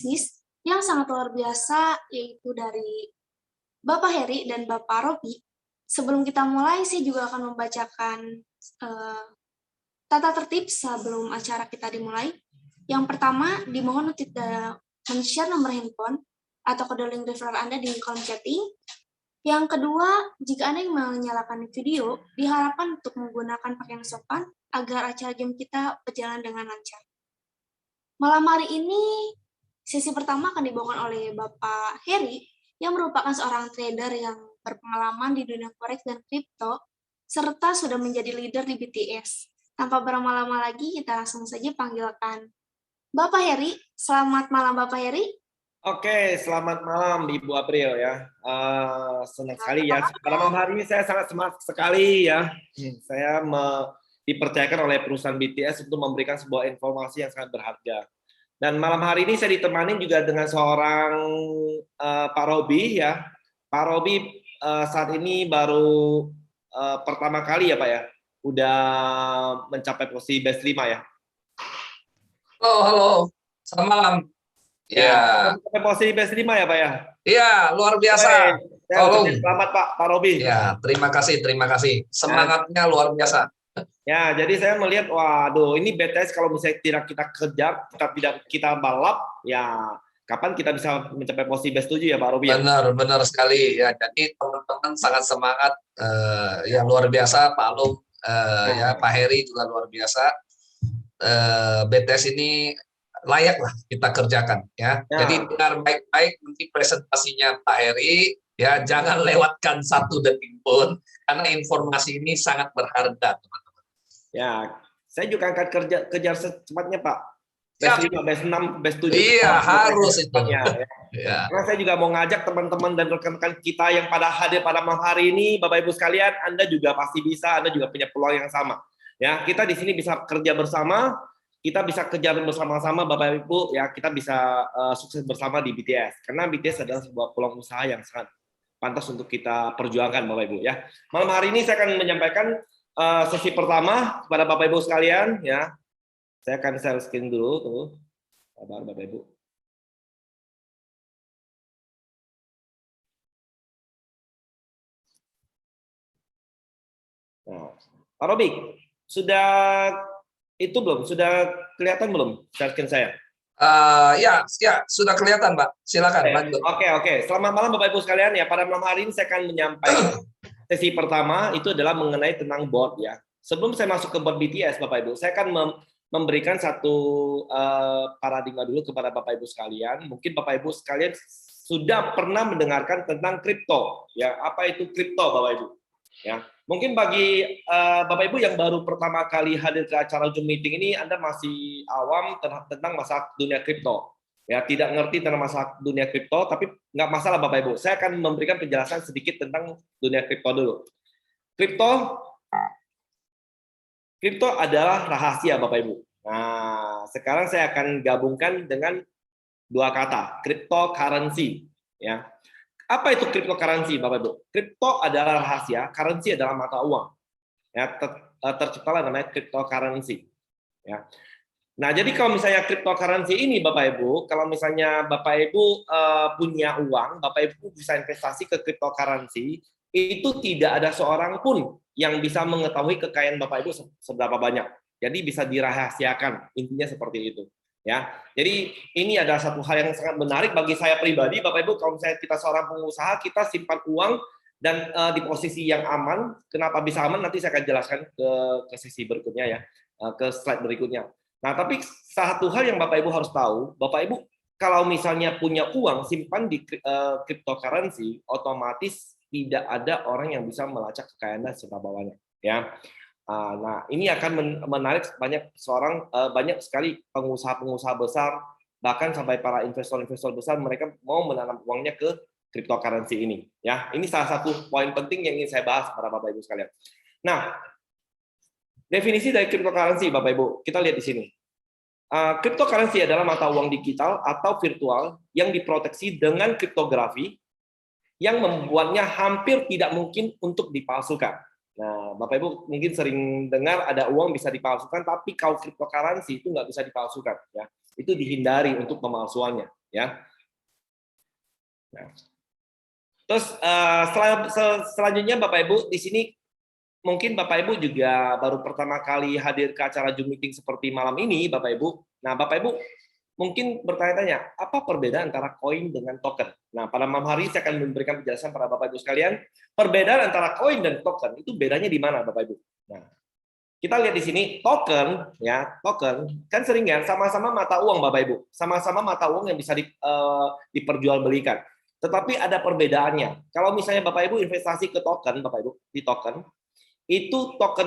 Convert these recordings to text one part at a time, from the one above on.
bisnis yang sangat luar biasa, yaitu dari Bapak Heri dan Bapak Robi. Sebelum kita mulai, saya juga akan membacakan tata tertib sebelum acara kita dimulai. Yang pertama, dimohon untuk tidak men-share nomor handphone atau kode link referral Anda di kolom chatting. Yang kedua, jika Anda yang menyalakan video, diharapkan untuk menggunakan pakaian sopan agar acara game kita berjalan dengan lancar. Malam hari ini, sesi pertama akan dibawakan oleh Bapak Heri, yang merupakan seorang trader yang berpengalaman di dunia forex dan kripto, serta sudah menjadi leader di BTS. Tanpa berlama-lama lagi, kita langsung saja panggilkan Bapak Heri. Selamat malam Bapak Heri. Oke, selamat malam Ibu April ya. Senang sekali ya. Pada malam hari ini saya sangat semangat sekali ya. Saya dipercayakan oleh perusahaan BTS untuk memberikan sebuah informasi yang sangat berharga. Dan malam hari ini saya ditemani juga dengan seorang Pak Robi ya. Pak Robi saat ini baru pertama kali ya Pak ya, udah mencapai posisi best 5 ya. Halo, selamat malam. Ya, posisi best 5 ya Pak ya? Iya, luar biasa. Selamat Pak Robi. Ya, terima kasih. Semangatnya luar biasa. Ya, jadi saya melihat, waduh, ini BTS kalau misalnya tidak kita kejar, kita balap, ya kapan kita bisa mencapai posisi best 7 ya Pak Robi? Benar sekali ya. Jadi teman-teman sangat semangat, yang luar biasa Pak Alum, ya Pak Heri juga luar biasa. BTS ini layak lah kita kerjakan ya. Jadi dengar baik-baik nanti presentasinya Pak Heri ya, jangan lewatkan 1 detik pun karena informasi ini sangat berharga teman-teman. Ya, saya juga akan kejar secepatnya Pak. Best 5, best 6, best 7. Iya, harus itu. Ya. Karena saya juga mau ngajak teman-teman dan rekan-rekan kita yang pada hadir pada malam hari ini, Bapak Ibu sekalian, Anda juga pasti bisa, Anda juga punya peluang yang sama. Ya, kita di sini bisa kerja bersama, kita bisa kejar bersama-sama Bapak Ibu ya, kita bisa sukses bersama di BTS. Karena BTS adalah sebuah peluang usaha yang sangat pantas untuk kita perjuangkan Bapak Ibu ya. Malam hari ini saya akan menyampaikan sesi pertama kepada Bapak Ibu sekalian ya. Saya akan share screen dulu tuh. Sabar Bapak Ibu. Nah, Pak Robi, sudah itu belum? Sudah kelihatan belum share saya? Ya, sudah kelihatan, Pak. Silakan lanjut. Oke. Selamat malam Bapak Ibu sekalian ya. Pada malam hari ini saya akan menyampaikan sesi pertama itu adalah mengenai tentang board ya. Sebelum saya masuk ke board BTS Bapak Ibu, saya akan memberikan satu paradigma dulu kepada Bapak Ibu sekalian. Mungkin Bapak Ibu sekalian sudah pernah mendengarkan tentang kripto ya. Apa itu kripto Bapak Ibu? Ya, mungkin bagi Bapak Ibu yang baru pertama kali hadir ke acara Zoom meeting ini, Anda masih awam tentang masalah dunia kripto. Ya, tidak ngerti tentang masalah dunia kripto, tapi nggak masalah Bapak Ibu. Saya akan memberikan penjelasan sedikit tentang dunia kripto dulu. Kripto adalah rahasia Bapak Ibu. Nah, sekarang saya akan gabungkan dengan 2 kata, cryptocurrency. Ya. Apa itu cryptocurrency, Bapak Ibu? Kripto adalah rahasia, currency adalah mata uang. Ya, terciptalah namanya cryptocurrency. Ya. Nah, jadi kalau misalnya cryptocurrency ini, Bapak Ibu, kalau misalnya Bapak Ibu punya uang, Bapak Ibu bisa investasi ke cryptocurrency, itu tidak ada seorang pun yang bisa mengetahui kekayaan Bapak Ibu seberapa banyak. Jadi bisa dirahasiakan, intinya seperti itu. Ya, jadi ini adalah satu hal yang sangat menarik bagi saya pribadi, Bapak Ibu. Kalau misalnya kita seorang pengusaha, kita simpan uang dan di posisi yang aman. Kenapa bisa aman? Nanti saya akan jelaskan ke sesi berikutnya ya, ke slide berikutnya. Nah, tapi satu hal yang Bapak Ibu harus tahu, Bapak Ibu kalau misalnya punya uang simpan di cryptocurrency, otomatis tidak ada orang yang bisa melacak kekayaan seberapa banyak. Ya. Nah, ini akan menarik banyak sekali pengusaha-pengusaha besar, bahkan sampai para investor-investor besar, mereka mau menanam uangnya ke cryptocurrency ini. Ya, ini salah satu poin penting yang ingin saya bahas para Bapak Ibu sekalian. Nah, definisi dari cryptocurrency Bapak Ibu, kita lihat di sini. Cryptocurrency adalah mata uang digital atau virtual yang diproteksi dengan kriptografi yang membuatnya hampir tidak mungkin untuk dipalsukan. Nah, Bapak Ibu mungkin sering dengar ada uang bisa dipalsukan, tapi kalau cryptocurrency itu nggak bisa dipalsukan, ya. Itu dihindari untuk pemalsuannya. ya. Nah, terus selanjutnya Bapak Ibu di sini mungkin Bapak Ibu juga baru pertama kali hadir ke acara Zoom meeting seperti malam ini, Bapak Ibu. Nah, Bapak Ibu mungkin bertanya-tanya, apa perbedaan antara koin dengan token? Nah, pada malam hari saya akan memberikan penjelasan pada Bapak Ibu sekalian, perbedaan antara koin dan token itu bedanya di mana, Bapak Ibu? Nah, kita lihat di sini token, ya, token kan seringnya sama-sama mata uang, Bapak Ibu, sama-sama mata uang yang bisa diperjualbelikan. Tetapi ada perbedaannya. Kalau misalnya Bapak Ibu investasi ke token, Bapak Ibu di token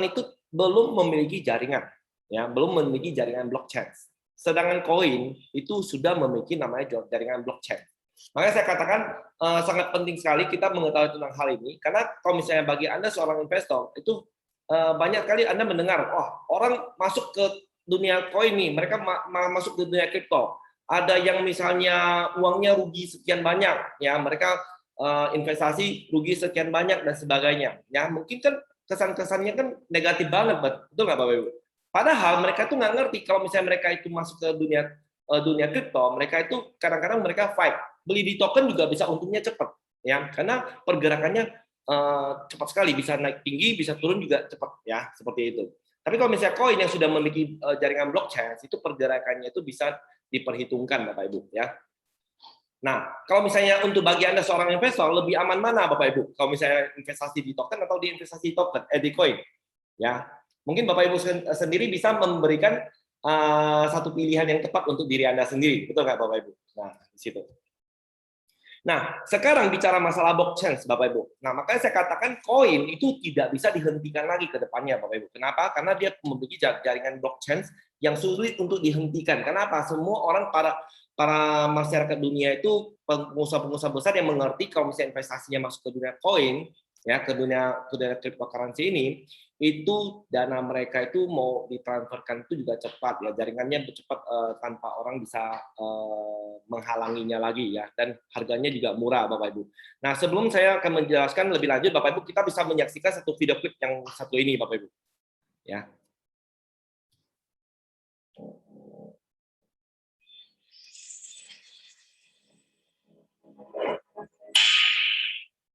itu belum memiliki jaringan, ya, belum memiliki jaringan blockchain. Sedangkan koin itu sudah memiliki namanya jaringan blockchain. Makanya saya katakan sangat penting sekali kita mengetahui tentang hal ini, karena kalau misalnya bagi Anda seorang investor, itu banyak kali Anda mendengar, oh orang masuk ke dunia koin nih, mereka masuk ke dunia kripto. Ada yang misalnya uangnya rugi sekian banyak, ya mereka investasi rugi sekian banyak dan sebagainya. Ya mungkin kan kesan-kesannya kan negatif banget, betul nggak Bapak Ibu? Padahal mereka tuh nggak ngerti kalau misalnya mereka itu masuk ke dunia kripto, mereka itu kadang-kadang mereka fight. Beli di token juga bisa untungnya cepat, ya karena pergerakannya cepat sekali, bisa naik tinggi, bisa turun juga cepat, ya seperti itu. Tapi kalau misalnya koin yang sudah memiliki jaringan blockchain, itu pergerakannya itu bisa diperhitungkan, Bapak Ibu, ya. Nah, kalau misalnya untuk bagi Anda seorang investor, lebih aman mana, Bapak Ibu? Kalau misalnya investasi di token atau di investasi di koin, ya. Mungkin Bapak Ibu sendiri bisa memberikan satu pilihan yang tepat untuk diri Anda sendiri, betul nggak Bapak Ibu? Nah, di situ. Nah, sekarang bicara masalah blockchain, Bapak Ibu. Nah, makanya saya katakan koin itu tidak bisa dihentikan lagi ke depannya, Bapak Ibu. Kenapa? Karena dia memiliki jaringan blockchain yang sulit untuk dihentikan. Kenapa? Semua orang, para masyarakat dunia itu, pengusaha-pengusaha besar yang mengerti kalau misalnya investasinya masuk ke dunia koin, ya ke dunia cryptocurrency ini, itu dana mereka itu mau ditransferkan itu juga cepat, ya jaringannya cepat tanpa orang bisa menghalanginya lagi, ya, dan harganya juga murah, Bapak Ibu. Nah, sebelum saya akan menjelaskan lebih lanjut, Bapak Ibu, kita bisa menyaksikan satu video klip yang satu ini, Bapak Ibu, ya.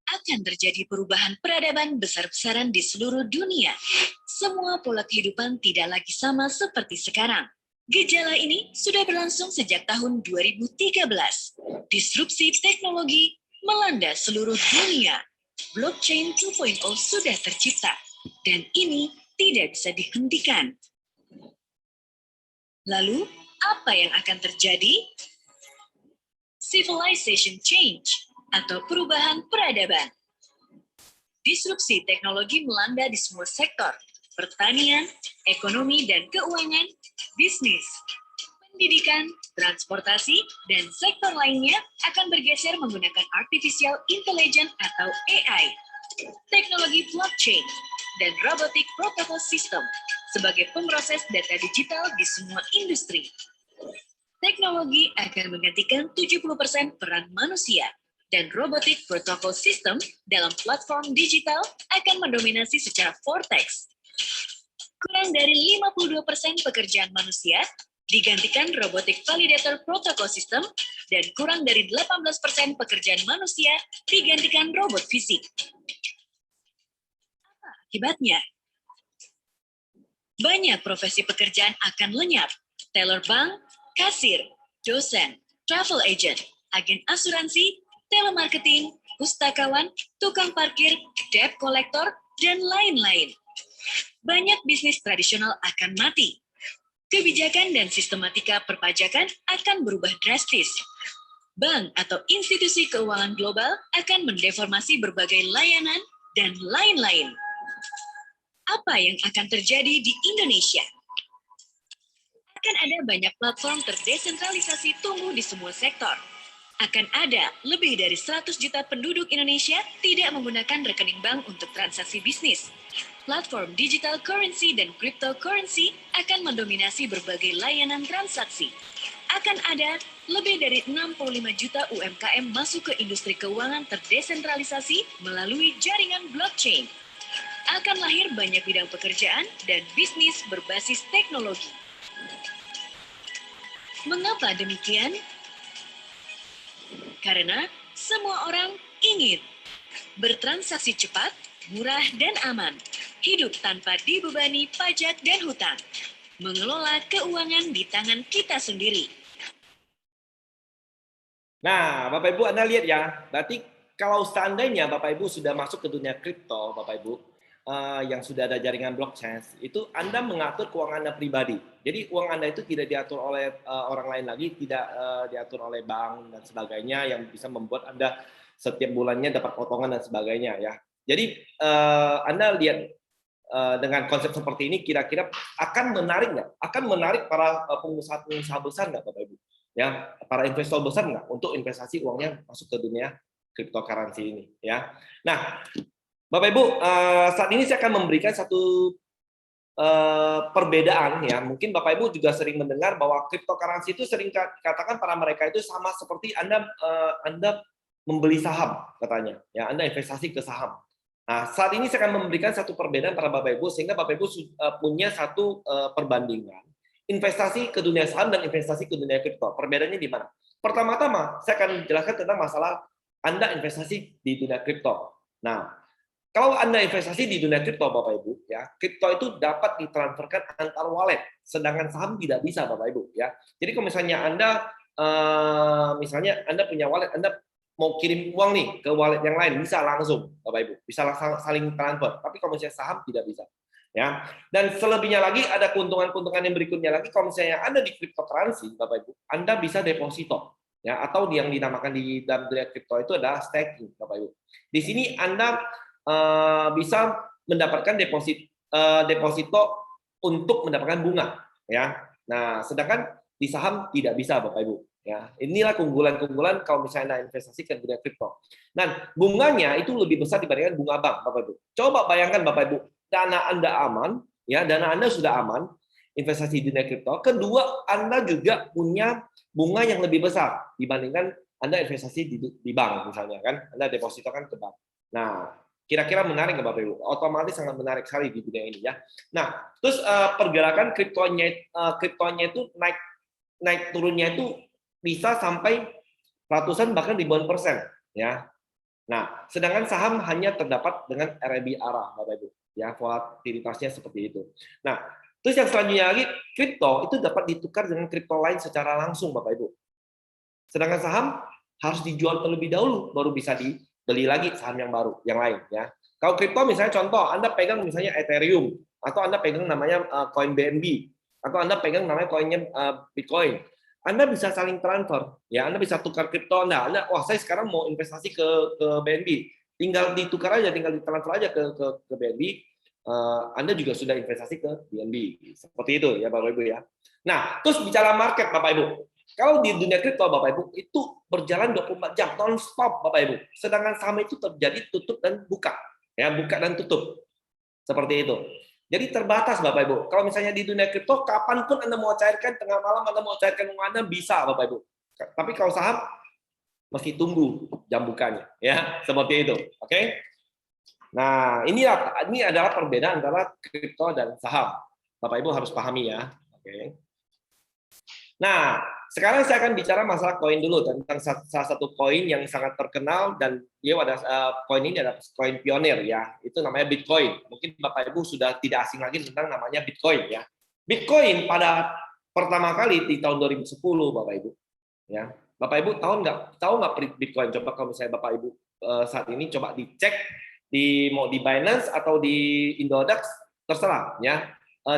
Akan terjadi perubahan peradaban besar-besaran di seluruh dunia. Semua pola kehidupan tidak lagi sama seperti sekarang. Gejala ini sudah berlangsung sejak tahun 2013. Disrupsi teknologi melanda seluruh dunia. Blockchain 2.0 sudah tercipta, dan ini tidak bisa dihentikan. Lalu, apa yang akan terjadi? Civilization change, atau perubahan peradaban. Disrupsi teknologi melanda di semua sektor, pertanian, ekonomi dan keuangan, bisnis, pendidikan, transportasi, dan sektor lainnya akan bergeser menggunakan artificial intelligence atau AI, teknologi blockchain, dan robotic protocol system sebagai pemroses data digital di semua industri. Teknologi akan menggantikan 70% peran manusia, dan robotic protocol system dalam platform digital akan mendominasi secara vortex. Kurang dari 52% pekerjaan manusia digantikan robotic validator protocol system, dan kurang dari 18% pekerjaan manusia digantikan robot fisik. Apa akibatnya? Banyak profesi pekerjaan akan lenyap. Teller bank, kasir, dosen, travel agent, agen asuransi, telemarketing, pustakawan, tukang parkir, debt collector, dan lain-lain. Banyak bisnis tradisional akan mati. Kebijakan dan sistematika perpajakan akan berubah drastis. Bank atau institusi keuangan global akan mendeformasi berbagai layanan, dan lain-lain. Apa yang akan terjadi di Indonesia? Akan ada banyak platform terdesentralisasi tumbuh di semua sektor. Akan ada lebih dari 100 juta penduduk Indonesia tidak menggunakan rekening bank untuk transaksi bisnis. Platform digital currency dan cryptocurrency akan mendominasi berbagai layanan transaksi. Akan ada lebih dari 65 juta UMKM masuk ke industri keuangan terdesentralisasi melalui jaringan blockchain. Akan lahir banyak bidang pekerjaan dan bisnis berbasis teknologi. Mengapa demikian? karena semua orang ingin bertransaksi cepat, murah, dan aman, hidup tanpa dibebani pajak dan hutang, mengelola keuangan di tangan kita sendiri. Nah, Bapak Ibu Anda lihat ya, berarti kalau seandainya Bapak Ibu sudah masuk ke dunia kripto, Bapak Ibu, yang sudah ada jaringan blockchain, itu Anda mengatur keuangan Anda pribadi. Jadi uang Anda itu tidak diatur oleh orang lain lagi, tidak diatur oleh bank dan sebagainya yang bisa membuat Anda setiap bulannya dapat potongan dan sebagainya ya. Jadi Anda lihat dengan konsep seperti ini kira-kira akan menarik nggak? Akan menarik para pengusaha-pengusaha besar nggak, Bapak Ibu? Ya, para investor besar nggak untuk investasi uangnya masuk ke dunia cryptocurrency ini ya. Nah, Bapak Ibu, saat ini saya akan memberikan satu perbedaan ya. Mungkin Bapak Ibu juga sering mendengar bahwa cryptocurrency itu sering dikatakan para mereka itu sama seperti Anda membeli saham katanya. Ya, Anda investasi ke saham. Nah, saat ini saya akan memberikan satu perbedaan para Bapak Ibu sehingga Bapak Ibu punya satu perbandingan investasi ke dunia saham dan investasi ke dunia kripto. Perbedaannya di mana? Pertama-tama, saya akan jelaskan tentang masalah Anda investasi di dunia kripto. Nah, kalau Anda investasi di dunia kripto, Bapak Ibu, ya, kripto itu dapat ditransferkan antar wallet, sedangkan saham tidak bisa, Bapak Ibu, ya. Jadi kalau misalnya Anda punya wallet, Anda mau kirim uang nih ke wallet yang lain, bisa langsung, Bapak Ibu, bisa saling transfer. Tapi kalau misalnya saham tidak bisa. Ya, dan selebihnya lagi ada keuntungan-keuntungan yang berikutnya lagi. Kalau misalnya Anda di cryptocurrency, Bapak Ibu, Anda bisa deposito, ya, atau yang dinamakan di dalam dunia kripto itu adalah staking, Bapak Ibu. Di sini Anda bisa mendapatkan deposito untuk mendapatkan bunga, ya. Nah, sedangkan di saham tidak bisa, Bapak Ibu. Ya, inilah keunggulan-keunggulan kalau misalnya Anda investasi ke dunia kripto. Dan bunganya itu lebih besar dibandingkan bunga bank, Bapak Ibu. Coba bayangkan, Bapak Ibu, dana Anda aman, ya, dana Anda sudah aman, investasi di dunia kripto. Kedua, Anda juga punya bunga yang lebih besar dibandingkan Anda investasi di bank misalnya kan, Anda depositokan ke bank. Nah, kira-kira menarik nggak Bapak Ibu? Otomatis sangat menarik sekali di dunia ini ya. Nah, terus pergerakan kriptonya itu naik turunnya itu bisa sampai ratusan bahkan ribuan persen ya. Nah, sedangkan saham hanya terdapat dengan RMB arah, Bapak Ibu. Ya, volatilitasnya seperti itu. Nah, terus yang selanjutnya lagi, kripto itu dapat ditukar dengan kripto lain secara langsung, Bapak Ibu. Sedangkan saham harus dijual terlebih dahulu, baru bisa dibeli lagi saham yang baru, yang lain. Ya. Kalau kripto misalnya contoh, Anda pegang misalnya Ethereum, atau Anda pegang namanya koin BNB, atau Anda pegang namanya koinnya Bitcoin. Anda bisa saling transfer, ya. Anda bisa tukar kripto Anda, wah saya sekarang mau investasi ke BNB, tinggal ditukar aja, tinggal ditransfer aja ke BNB. Anda juga sudah investasi ke BNB, seperti itu ya Bapak Ibu ya. Nah, terus bicara market Bapak Ibu, kalau di dunia kripto Bapak Ibu itu berjalan 24 jam non-stop Bapak Ibu. Sedangkan saham itu terjadi tutup dan buka, ya buka dan tutup, seperti itu. Jadi terbatas Bapak Ibu. Kalau misalnya di dunia kripto, kapanpun Anda mau cairkan, tengah malam Anda mau cairkan uang Anda, bisa Bapak Ibu. Tapi kalau saham, mesti tunggu jam bukanya. Ya, seperti itu. Oke? Nah, ini adalah perbedaan antara kripto dan saham. Bapak Ibu harus pahami ya. Oke. Nah, sekarang saya akan bicara masalah koin dulu, tentang salah satu koin yang sangat terkenal dan dia ada koin ini adalah koin pionir ya, itu namanya Bitcoin. Mungkin Bapak Ibu sudah tidak asing lagi tentang namanya Bitcoin ya. Bitcoin pada pertama kali di tahun 2010 Bapak Ibu ya. Bapak Ibu tahu nggak Bitcoin? Coba kalau misalnya Bapak Ibu saat ini coba dicek mau di Binance atau di Indodax terserah ya,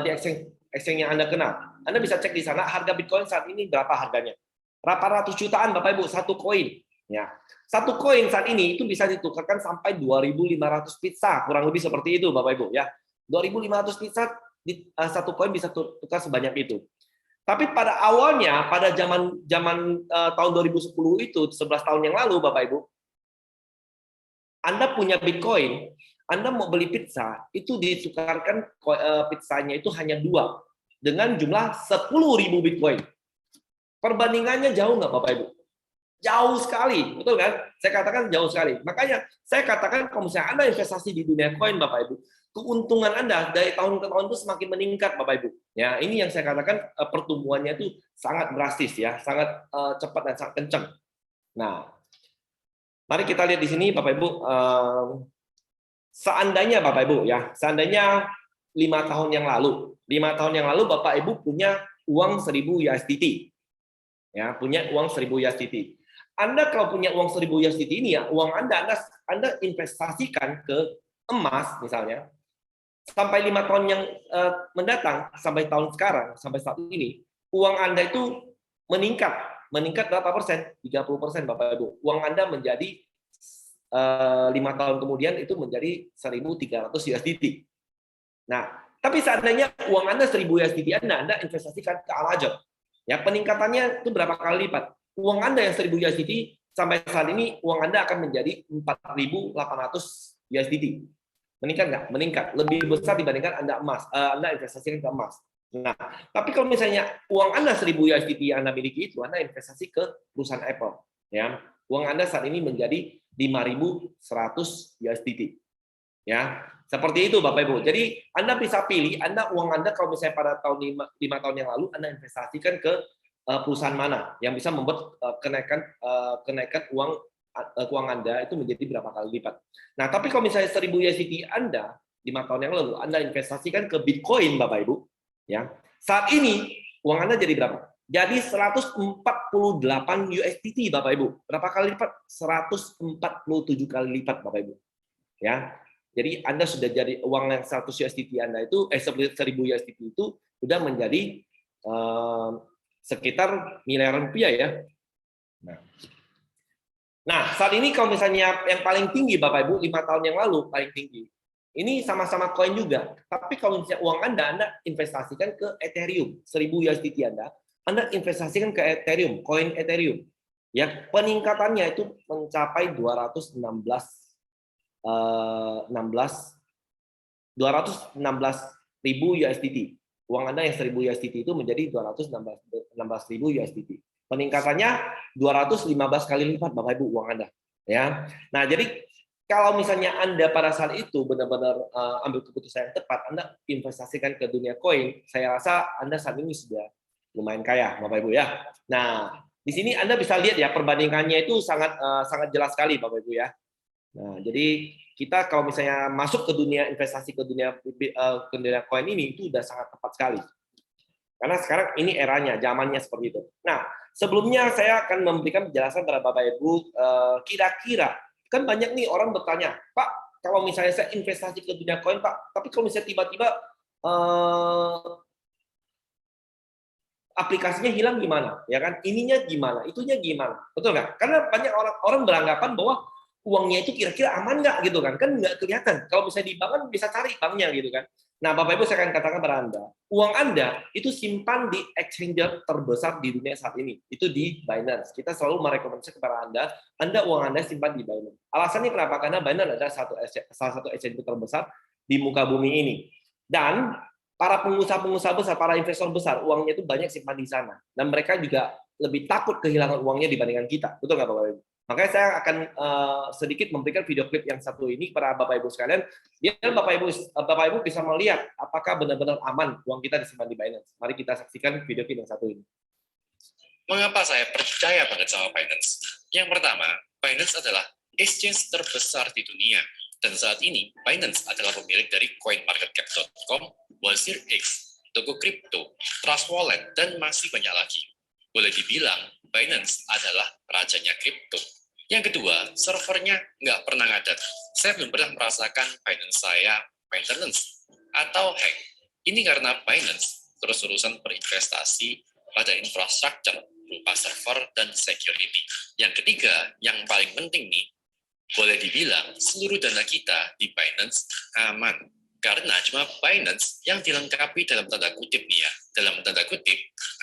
di exchange yang Anda kenal. Anda bisa cek di sana harga Bitcoin saat ini berapa harganya. Berapa ratus jutaan Bapak Ibu satu koin. Ya. Satu koin saat ini itu bisa ditukarkan sampai 2.500 pizza, kurang lebih seperti itu Bapak Ibu ya. 2.500 pizza di satu koin bisa tukar sebanyak itu. Tapi pada awalnya pada zaman tahun 2010 itu 11 tahun yang lalu Bapak Ibu, Anda punya Bitcoin, Anda mau beli pizza, itu ditukarkan pizzanya itu hanya 2 dengan jumlah 10.000 Bitcoin. Perbandingannya jauh nggak Bapak Ibu? Jauh sekali, betul kan? Saya katakan jauh sekali. Makanya saya katakan kalau misalnya Anda investasi di dunia koin Bapak Ibu, keuntungan Anda dari tahun ke tahun itu semakin meningkat Bapak Ibu. Ya, ini yang saya katakan pertumbuhannya itu sangat drastis ya, sangat cepat dan sangat kencang. Nah, Mari kita lihat di sini Bapak Ibu, seandainya Bapak Ibu ya, seandainya 5 tahun yang lalu Bapak Ibu punya uang 1.000 USDT. Ya, punya uang 1.000 USDT. Anda kalau punya uang 1.000 USDT ini ya, uang Anda investasikan ke emas misalnya, sampai 5 tahun yang mendatang, sampai tahun sekarang, sampai saat ini, uang Anda itu meningkat berapa persen? 30% Bapak Ibu. Uang Anda menjadi 5 tahun kemudian itu menjadi 1.300 USDT. Nah, tapi seandainya uang Anda 1.000 USDT Anda investasikan ke Amazon, ya peningkatannya itu berapa kali lipat? Uang Anda yang 1.000 USDT sampai saat ini uang Anda akan menjadi 4.800 USDT. Meningkat nggak? Meningkat. Lebih besar dibandingkan Anda investasikan ke emas. Nah, tapi kalau misalnya uang Anda 1.000 USDT yang Anda miliki itu, Anda investasi ke perusahaan Apple. Ya, uang Anda saat ini menjadi 5.100 USDT. Ya, seperti itu Bapak Ibu. Jadi Anda bisa pilih uang Anda kalau misalnya pada tahun 5 tahun yang lalu Anda investasikan ke perusahaan mana yang bisa membuat kenaikan uang Anda itu menjadi berapa kali lipat. Nah, tapi kalau misalnya 1.000 USDT Anda 5 tahun yang lalu Anda investasikan ke Bitcoin Bapak Ibu, ya. Saat ini uang Anda jadi berapa? Jadi 148 USDT Bapak Ibu. Berapa kali lipat? 147 kali lipat Bapak Ibu. Ya. Jadi Anda sudah jadi uang yang 100 USDT Anda itu 1.000 USDT itu sudah menjadi sekitar miliaran rupiah ya. Nah, saat ini kalau misalnya yang paling tinggi Bapak Ibu 5 tahun yang lalu paling tinggi. Ini sama-sama koin juga. Tapi kalau misalnya uang Anda investasikan ke Ethereum, 1.000 USDT Anda investasikan ke Ethereum, koin Ethereum. Ya, peningkatannya itu mencapai 216.000 USDT. Uang Anda yang 1.000 USDT itu menjadi 216.000 USDT. Peningkatannya 215 kali lipat Bapak Ibu uang Anda. Ya. Nah, jadi kalau misalnya Anda pada saat itu benar-benar ambil keputusan yang tepat, Anda investasikan ke dunia koin, saya rasa Anda saat ini sudah lumayan kaya, Bapak Ibu ya. Nah, di sini Anda bisa lihat ya perbandingannya itu sangat jelas sekali, Bapak Ibu ya. Nah, jadi kita kalau misalnya masuk ke dunia investasi ke dunia koin ini itu udah sangat tepat sekali. Karena sekarang ini eranya, zamannya seperti itu. Nah, sebelumnya saya akan memberikan penjelasan kepada Bapak Ibu, kira-kira kan banyak nih orang bertanya, Pak, kalau misalnya saya investasi ke dunia koin, Pak, tapi kalau misalnya tiba-tiba aplikasinya hilang gimana? Ya kan? Ininya gimana? Itunya gimana? Betul nggak? Karena banyak orang beranggapan bahwa uangnya itu kira-kira aman nggak gitu kan? Kan nggak kelihatan. Kalau misalnya di bank kan bisa cari banknya gitu kan. Nah, Bapak Ibu saya akan katakan kepada Anda, uang Anda itu simpan di exchanger terbesar di dunia saat ini. Itu di Binance. Kita selalu merekomendasikan kepada Anda uang Anda simpan di Binance. Alasannya kenapa? Karena Binance adalah salah satu exchanger terbesar di muka bumi ini. Dan para pengusaha-pengusaha besar, para investor besar, uangnya itu banyak simpan di sana. Dan mereka juga lebih takut kehilangan uangnya dibandingkan kita. Betul nggak Bapak Ibu? Makanya saya akan sedikit memberikan video klip yang satu ini kepada Bapak Ibu sekalian, biar Bapak Ibu bisa melihat apakah benar-benar aman uang kita disimpan di Binance. Mari kita saksikan video klip yang satu ini. Mengapa saya percaya banget sama Binance? Yang pertama, Binance adalah exchange terbesar di dunia. Dan saat ini, Binance adalah pemilik dari CoinMarketCap.com, WallStreetX, toko kripto, Trust Wallet, dan masih banyak lagi. Boleh dibilang, Binance adalah rajanya kripto. Yang kedua, servernya nggak pernah ngadat. Saya belum pernah merasakan Binance saya maintenance atau hack. Ini karena Binance terus-terusan berinvestasi pada infrastruktur berupa server dan security. Yang ketiga, yang paling penting nih, boleh dibilang seluruh dana kita di Binance aman. Karena cuma Binance yang dilengkapi dalam tanda kutip nih ya, dalam tanda kutip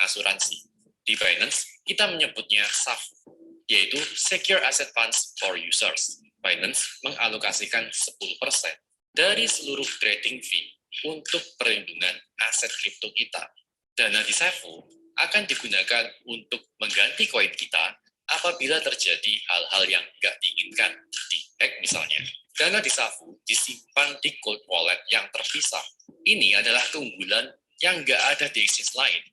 asuransi. Di Binance, kita menyebutnya SAFU, yaitu Secure Asset Funds for Users. Binance mengalokasikan 10% dari seluruh trading fee untuk perlindungan aset kripto kita. Dana di SAFU akan digunakan untuk mengganti koin kita apabila terjadi hal-hal yang nggak diinginkan, di-hack misalnya. Dana di SAFU disimpan di cold wallet yang terpisah. Ini adalah keunggulan yang nggak ada di exchange lain,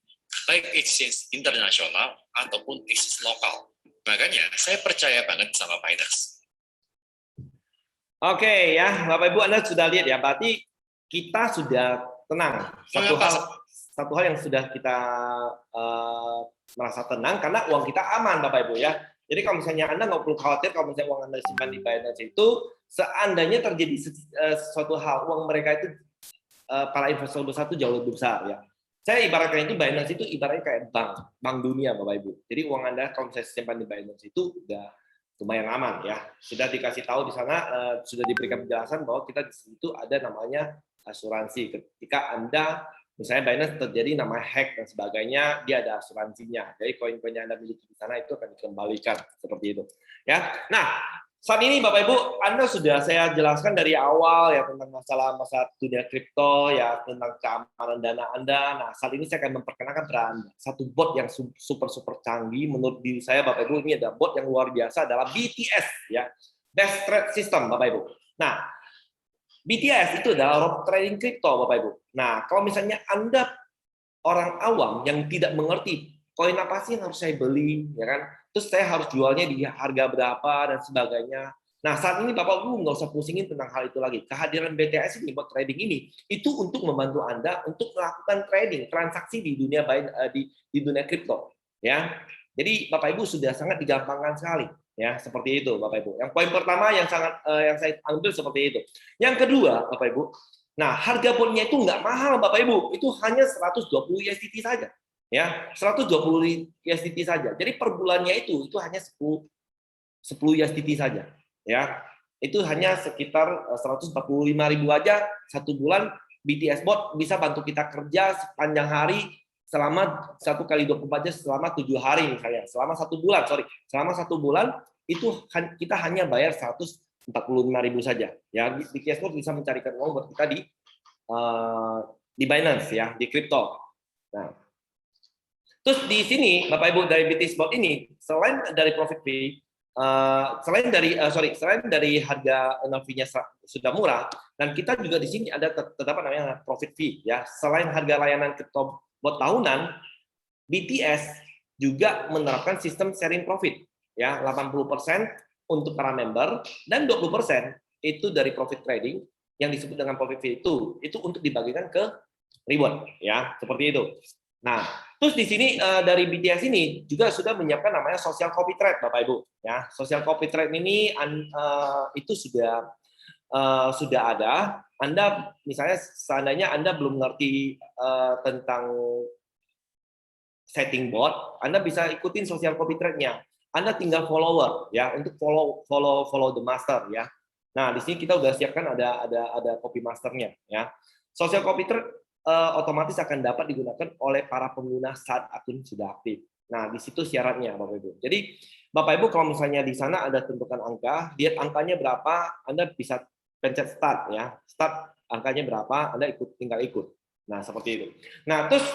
baik exchange internasional ataupun exchange lokal. Makanya saya percaya banget sama Binance. Oke ya, Bapak Ibu Anda sudah lihat ya, berarti kita sudah tenang. Satu hal yang sudah kita merasa tenang karena uang kita aman, Bapak Ibu ya. Jadi kalau misalnya Anda nggak perlu khawatir kalau misalnya uang Anda simpan di Binance itu, seandainya terjadi suatu hal, uang mereka itu para investor besar itu jauh lebih besar ya. Saya ibaratkan itu Binance itu ibaratnya kayak bank dunia, Bapak Ibu. Jadi uang Anda kalau misalnya simpan di Binance itu udah lumayan aman ya. Sudah dikasih tahu di sana, sudah diberikan penjelasan bahwa kita di situ ada namanya asuransi. Ketika Anda misalnya Binance terjadi namanya hack dan sebagainya, dia ada asuransinya. Jadi koin-koin yang Anda miliki di sana itu akan dikembalikan seperti itu. Ya. Nah, saat ini Bapak Ibu, Anda sudah saya jelaskan dari awal ya tentang masalah dunia kripto ya, tentang keamanan dana Anda. Nah, saat ini saya akan memperkenalkan kepada Anda satu bot yang super canggih menurut diri saya Bapak Ibu. Ini ada bot yang luar biasa adalah BTS ya. Best Trade System Bapak Ibu. Nah, BTS itu adalah rob trading kripto Bapak Ibu. Nah, kalau misalnya Anda orang awam yang tidak mengerti koin apa sih yang harus saya beli, ya kan? Terus saya harus jualnya di harga berapa dan sebagainya. Nah, saat ini Bapak Ibu nggak usah pusingin tentang hal itu lagi. Kehadiran BTS ini, bot trading ini, itu untuk membantu Anda untuk melakukan trading, transaksi di dunia di dunia kripto, ya. Jadi Bapak Ibu sudah sangat digampangkan sekali, ya, seperti itu Bapak Ibu. Yang poin pertama yang saya ambil seperti itu. Yang kedua, Bapak Ibu, nah harga botnya itu nggak mahal Bapak Ibu, itu hanya 120 USDT saja. Ya, 120 USDT saja. Jadi per bulannya itu hanya 10 USDT saja. Ya, itu hanya sekitar 145.000 aja satu bulan. BTS bot bisa bantu kita kerja sepanjang hari selama 1 kali 24 jam selama 7 hari misalnya. Selama 1 bulan, selama 1 bulan itu kita hanya bayar 145.000 saja. Ya, BTS bot bisa mencarikan uang buat kita di Binance ya, di kripto. Nah, terus di sini Bapak Ibu dari BTS bot ini selain dari profit fee, selain dari harga NAV-nya sudah murah, dan kita juga di sini ada terdapat namanya profit fee ya. Selain harga layanan kripto bot tahunan, BTS juga menerapkan sistem sharing profit ya, 80% untuk para member dan 20% itu dari profit trading yang disebut dengan profit fee itu untuk dibagikan ke reward ya, seperti itu. Nah, terus di sini dari BTS ini juga sudah menyiapkan namanya social copy trade Bapak Ibu ya. Social copy trade ini itu sudah ada. Anda misalnya seandainya Anda belum ngerti tentang setting bot, Anda bisa ikutin social copy trade-nya. Anda tinggal follower ya, untuk follow the master ya. Nah, di sini kita udah siapkan ada copy masternya ya. Social copy trade otomatis akan dapat digunakan oleh para pengguna saat akun sudah aktif. Nah, di situ syaratnya Bapak Ibu. Jadi Bapak Ibu kalau misalnya di sana ada tentukan angka, lihat angkanya berapa, Anda bisa pencet start ya. Start angkanya berapa, Anda tinggal ikut. Nah, seperti itu. Nah, terus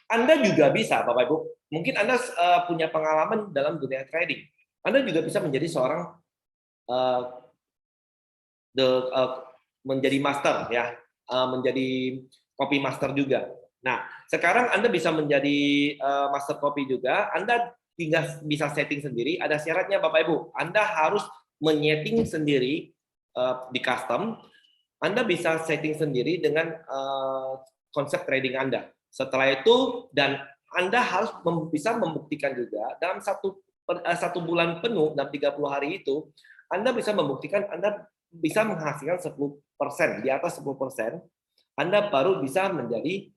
Anda juga bisa Bapak Ibu, mungkin Anda punya pengalaman dalam dunia trading. Anda juga bisa menjadi seorang menjadi master ya, menjadi copy master juga. Nah, sekarang Anda bisa menjadi master copy juga. Anda tinggal bisa setting sendiri. Ada syaratnya Bapak Ibu. Anda harus menyeting sendiri di custom. Anda bisa setting sendiri dengan konsep trading Anda. Setelah itu dan Anda harus bisa membuktikan juga dalam satu bulan penuh dalam 30 hari itu Anda bisa membuktikan Anda bisa menghasilkan 10%, di atas 10%. Anda baru bisa menjadi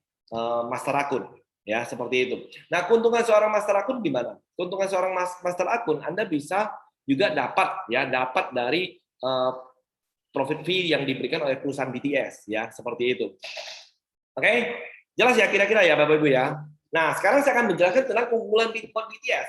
master akun, ya seperti itu. Nah, keuntungan seorang master akun gimana? Keuntungan seorang master akun, Anda bisa juga dapat dari profit fee yang diberikan oleh perusahaan BTS, ya seperti itu. Oke, jelas ya kira-kira ya Bapak Ibu ya. Nah, sekarang saya akan menjelaskan tentang keunggulan bot BTS.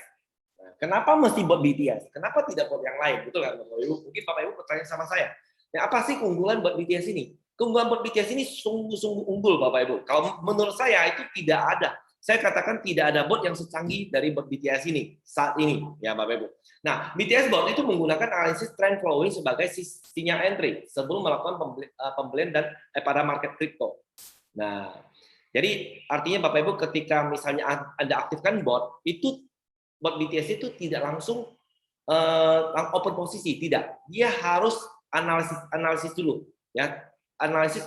Nah, kenapa mesti bot BTS? Kenapa tidak bot yang lain? Betul kan Bapak Ibu? Mungkin Bapak Ibu bertanya sama saya. Nah, apa sih keunggulan bot BTS ini? Keunggulan bot BTS ini sungguh-sungguh unggul Bapak Ibu. Kalau menurut saya itu tidak ada. Saya katakan tidak ada bot yang secanggih dari bot BTS ini saat ini ya Bapak Ibu. Nah, BTS bot itu menggunakan analisis trend following sebagai sinyal entry sebelum melakukan pembelian dan pada market kripto. Nah, jadi artinya Bapak Ibu ketika misalnya Anda aktifkan bot BTS itu tidak langsung open posisi, tidak. Dia harus analisis dulu ya, analisis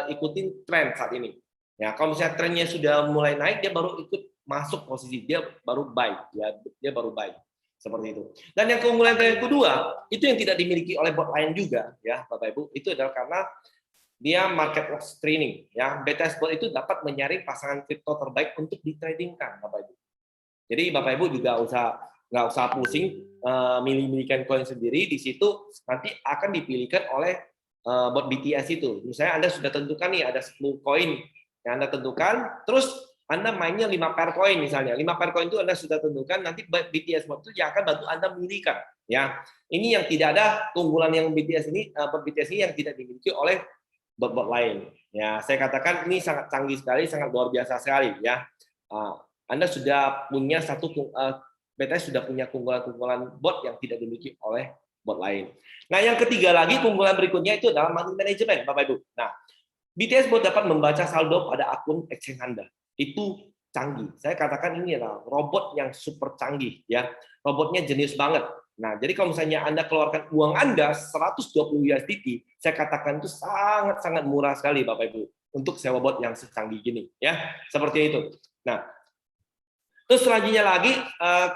ikutin tren saat ini. Ya, kalau misalnya trennya sudah mulai naik, dia baru ikut masuk posisi, dia baru buy, ya, dia baru buy. Seperti itu. Dan yang keunggulan yang kedua, itu yang tidak dimiliki oleh bot lain juga, ya Bapak Ibu, itu adalah karena dia market watch screening, ya. BTS Bot itu dapat menyaring pasangan kripto terbaik untuk ditradingkan, Bapak Ibu. Jadi Bapak Ibu juga nggak usah pusing milih-milihkan koin sendiri, di situ nanti akan dipilihkan oleh bot BTS itu. Misalnya Anda sudah tentukan nih ada 10 koin yang Anda tentukan, terus Anda mainnya 5 pair koin misalnya. 5 pair koin itu Anda sudah tentukan, nanti BTS Bot itu yang akan bantu Anda memilihkan, ya. Ini yang tidak ada keunggulan yang BTS ini, bot BTS ini yang tidak dimiliki oleh bot-bot lain. Ya, saya katakan ini sangat canggih sekali, sangat luar biasa sekali, ya. Anda sudah punya BTS sudah punya keunggulan-keunggulan bot yang tidak dimiliki oleh bot lain. Nah, yang ketiga lagi keunggulan berikutnya itu adalah money management, Bapak Ibu. Nah, BTS Bot dapat membaca saldo pada akun exchange Anda. Itu canggih. Saya katakan ini adalah robot yang super canggih, ya. Robotnya jenius banget. Nah, jadi kalau misalnya Anda keluarkan uang Anda 120 USDT, saya katakan itu sangat-sangat murah sekali, Bapak Ibu, untuk sewa bot yang secanggih gini, ya. Seperti itu. Nah, terus selanjutnya lagi,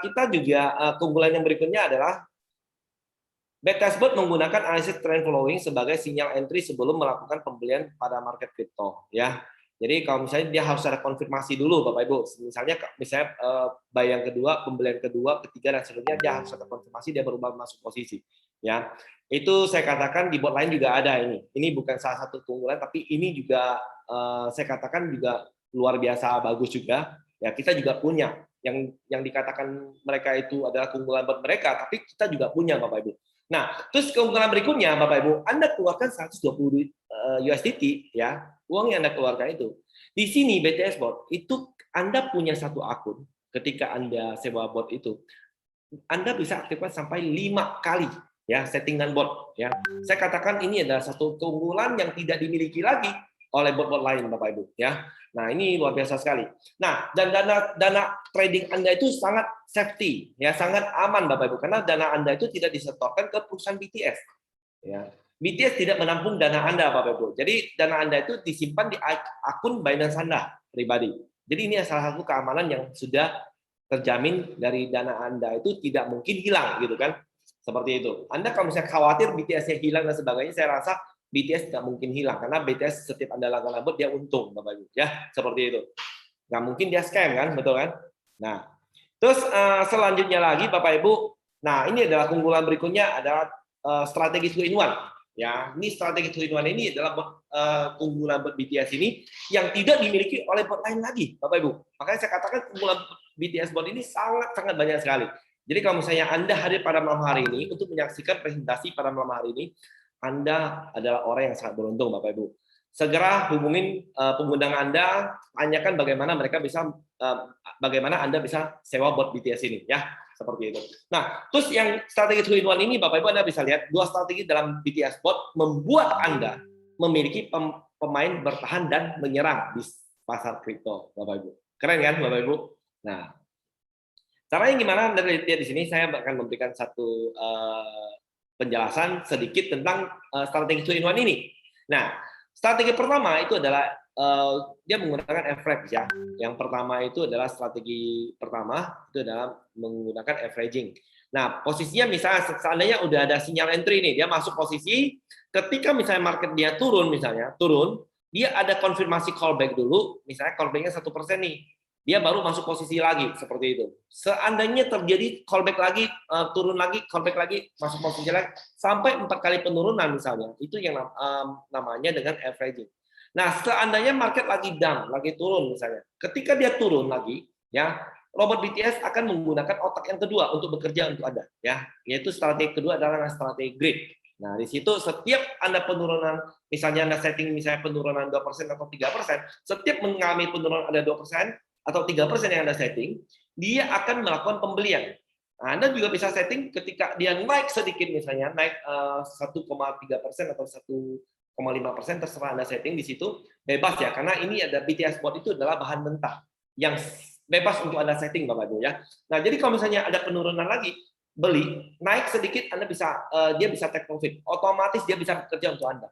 kita juga keunggulan yang berikutnya adalah BTS Bot menggunakan analisis trend following sebagai sinyal entry sebelum melakukan pembelian pada market kripto, ya. Jadi kalau misalnya dia harus ada konfirmasi dulu, Bapak Ibu. Misalnya buy yang kedua, pembelian kedua, ketiga dan seterusnya, dia harus ada konfirmasi, dia baru masuk posisi, ya. Itu saya katakan di bot lain juga ada ini. Ini bukan salah satu keunggulan, tapi ini juga saya katakan juga luar biasa bagus juga. Ya, kita juga punya yang dikatakan mereka itu adalah keunggulan buat mereka, tapi kita juga punya, Bapak Ibu. Nah, terus keunggulan berikutnya, Bapak Ibu, Anda keluarkan 120 USDT, ya, uang yang Anda keluarkan itu. Di sini BTS Bot itu Anda punya satu akun, ketika Anda sewa bot itu, Anda bisa aktifkan sampai 5 kali, ya, settingan bot, ya. Saya katakan ini adalah satu keunggulan yang tidak dimiliki lagi oleh bot-bot lain, Bapak Ibu, ya. Nah, ini luar biasa sekali. Nah, dan dana trading Anda itu sangat safety, ya, sangat aman, Bapak Ibu, karena dana Anda itu tidak disetorkan ke perusahaan BTS, ya. BTS tidak menampung dana Anda, Bapak Ibu. Jadi dana Anda itu disimpan di akun Binance Anda pribadi. Jadi ini salah satu keamanan yang sudah terjamin dari dana Anda itu tidak mungkin hilang, gitu kan? Seperti itu. Anda kalau misalnya khawatir BTS-nya hilang dan sebagainya, saya rasa BTS tidak mungkin hilang karena BTS setiap Anda lakukan bot dia untung, Bapak Ibu, ya, seperti itu. Nggak mungkin dia scam kan, betul kan? Nah, terus selanjutnya lagi Bapak Ibu, nah ini adalah keunggulan berikutnya adalah strategi 2-in-1. Ya, ini strategi 2-in-1 ini adalah keunggulan bot BTS ini yang tidak dimiliki oleh bot lain lagi, Bapak Ibu. Makanya saya katakan keunggulan BTS bot ini sangat-sangat banyak sekali. Jadi kalau misalnya Anda hadir pada malam hari ini untuk menyaksikan presentasi pada malam hari ini, Anda adalah orang yang sangat beruntung, Bapak Ibu. Segera hubungin pengundang Anda, tanyakan bagaimana bagaimana Anda bisa sewa bot BTS ini, ya, seperti itu. Nah, terus yang strategi 2-in-1 ini, Bapak Ibu, Anda bisa lihat dua strategi dalam BTS bot membuat Anda memiliki pemain bertahan dan menyerang di pasar kripto, Bapak Ibu. Keren kan, Bapak Ibu? Nah, caranya gimana? Anda lihat di sini, saya akan memberikan satu penjelasan sedikit tentang strategi 2-in-1 ini. Nah, strategi pertama itu adalah dia menggunakan average, ya. Yang pertama itu adalah strategi pertama itu adalah menggunakan averaging. Nah, posisinya misalnya seandainya udah ada sinyal entry nih, dia masuk posisi, ketika misalnya market dia turun, dia ada konfirmasi callback dulu, misalnya callbacknya 1% nih. Dia baru masuk posisi lagi, seperti itu. Seandainya terjadi callback lagi, turun lagi, callback lagi, masuk posisi lagi, sampai 4 kali penurunan misalnya, itu yang namanya dengan averaging. Nah, seandainya market lagi down, lagi turun misalnya, ketika dia turun lagi, ya, robot BTS akan menggunakan otak yang kedua untuk bekerja untuk Anda, ya, yaitu strategi kedua adalah strategi grid. Nah, di situ setiap Anda penurunan, misalnya Anda setting misalnya penurunan 2% atau 3%, setiap mengalami penurunan ada 2%, atau 3% yang Anda setting, dia akan melakukan pembelian. Nah, Anda juga bisa setting ketika dia naik sedikit, misalnya naik 1,3% atau 1,5%, terserah Anda setting di situ, bebas ya, karena ini ada BTS bot itu adalah bahan mentah yang bebas untuk Anda setting, Bapak Ibu, ya. Nah, jadi kalau misalnya ada penurunan lagi, beli naik sedikit, Anda bisa dia bisa take profit, otomatis dia bisa bekerja untuk Anda.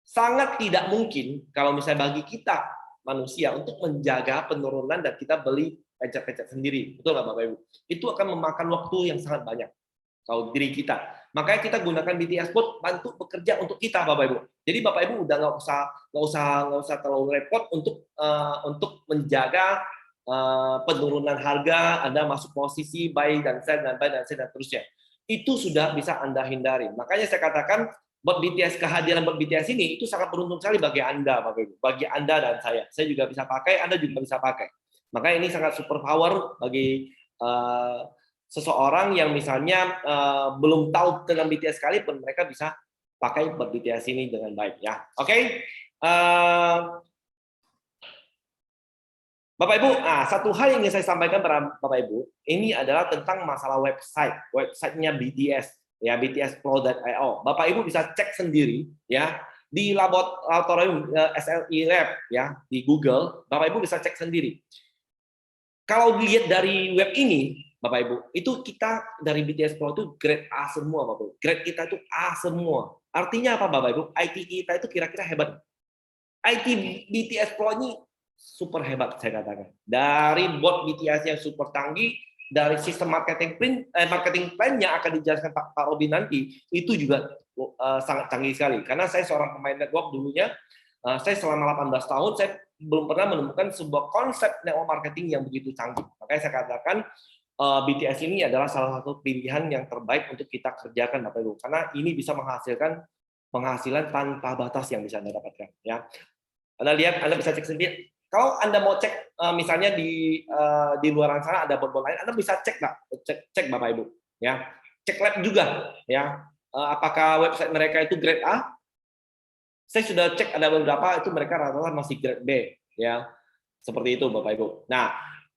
Sangat tidak mungkin kalau misalnya bagi kita manusia untuk menjaga penurunan dan kita beli pencet-pencet sendiri, betul nggak Bapak Ibu? Itu akan memakan waktu yang sangat banyak kalau diri kita. Makanya kita gunakan BTS Bot bantu bekerja untuk kita, Bapak Ibu. Jadi Bapak Ibu udah nggak usah terlalu repot untuk menjaga penurunan harga, Anda masuk posisi buy dan sell dan seterusnya. Itu sudah bisa Anda hindari. Makanya saya katakan bot BTS, kehadiran bot BTS ini itu sangat beruntung sekali bagi Anda, Bapak Ibu, bagi Anda dan saya. Saya juga bisa pakai, Anda juga bisa pakai. Makanya ini sangat super power bagi seseorang yang misalnya belum tahu tentang BTS sekalipun, mereka bisa pakai bot BTS ini dengan baik, ya. Oke. Bapak Ibu, satu hal yang ingin saya sampaikan pada Bapak Ibu, ini adalah tentang masalah websitenya BTS, ya, btspro.io. Bapak Ibu bisa cek sendiri, ya, di laboratorium SLI Lab, ya, di Google. Bapak Ibu bisa cek sendiri. Kalau dilihat dari web ini, Bapak Ibu, itu kita dari BTS Pro itu grade A semua, Bapak Ibu. Grade kita itu A semua. Artinya apa, Bapak Ibu? IT kita itu kira-kira hebat. IT BTS Pro ini super hebat, saya katakan. Dari bot BTS yang super canggih, dari sistem marketing plan yang akan dijelaskan Pak Robi nanti, itu juga sangat canggih sekali. Karena saya seorang pemain network dulunya, saya selama 18 tahun, saya belum pernah menemukan sebuah konsep network marketing yang begitu canggih. Makanya saya katakan, BTS ini adalah salah satu pilihan yang terbaik untuk kita kerjakan, Bapak Ibu. Karena ini bisa menghasilkan penghasilan tanpa batas yang bisa Anda dapatkan. Ya. Anda lihat, Anda bisa cek sendiri. Kalau Anda mau cek misalnya di luar sana ada bot-bot lain, Anda bisa cek Bapak Ibu, ya. Cek lab juga, ya. Apakah website mereka itu grade A? Saya sudah cek ada beberapa itu mereka rata-rata masih grade B, ya. Seperti itu Bapak Ibu. Nah,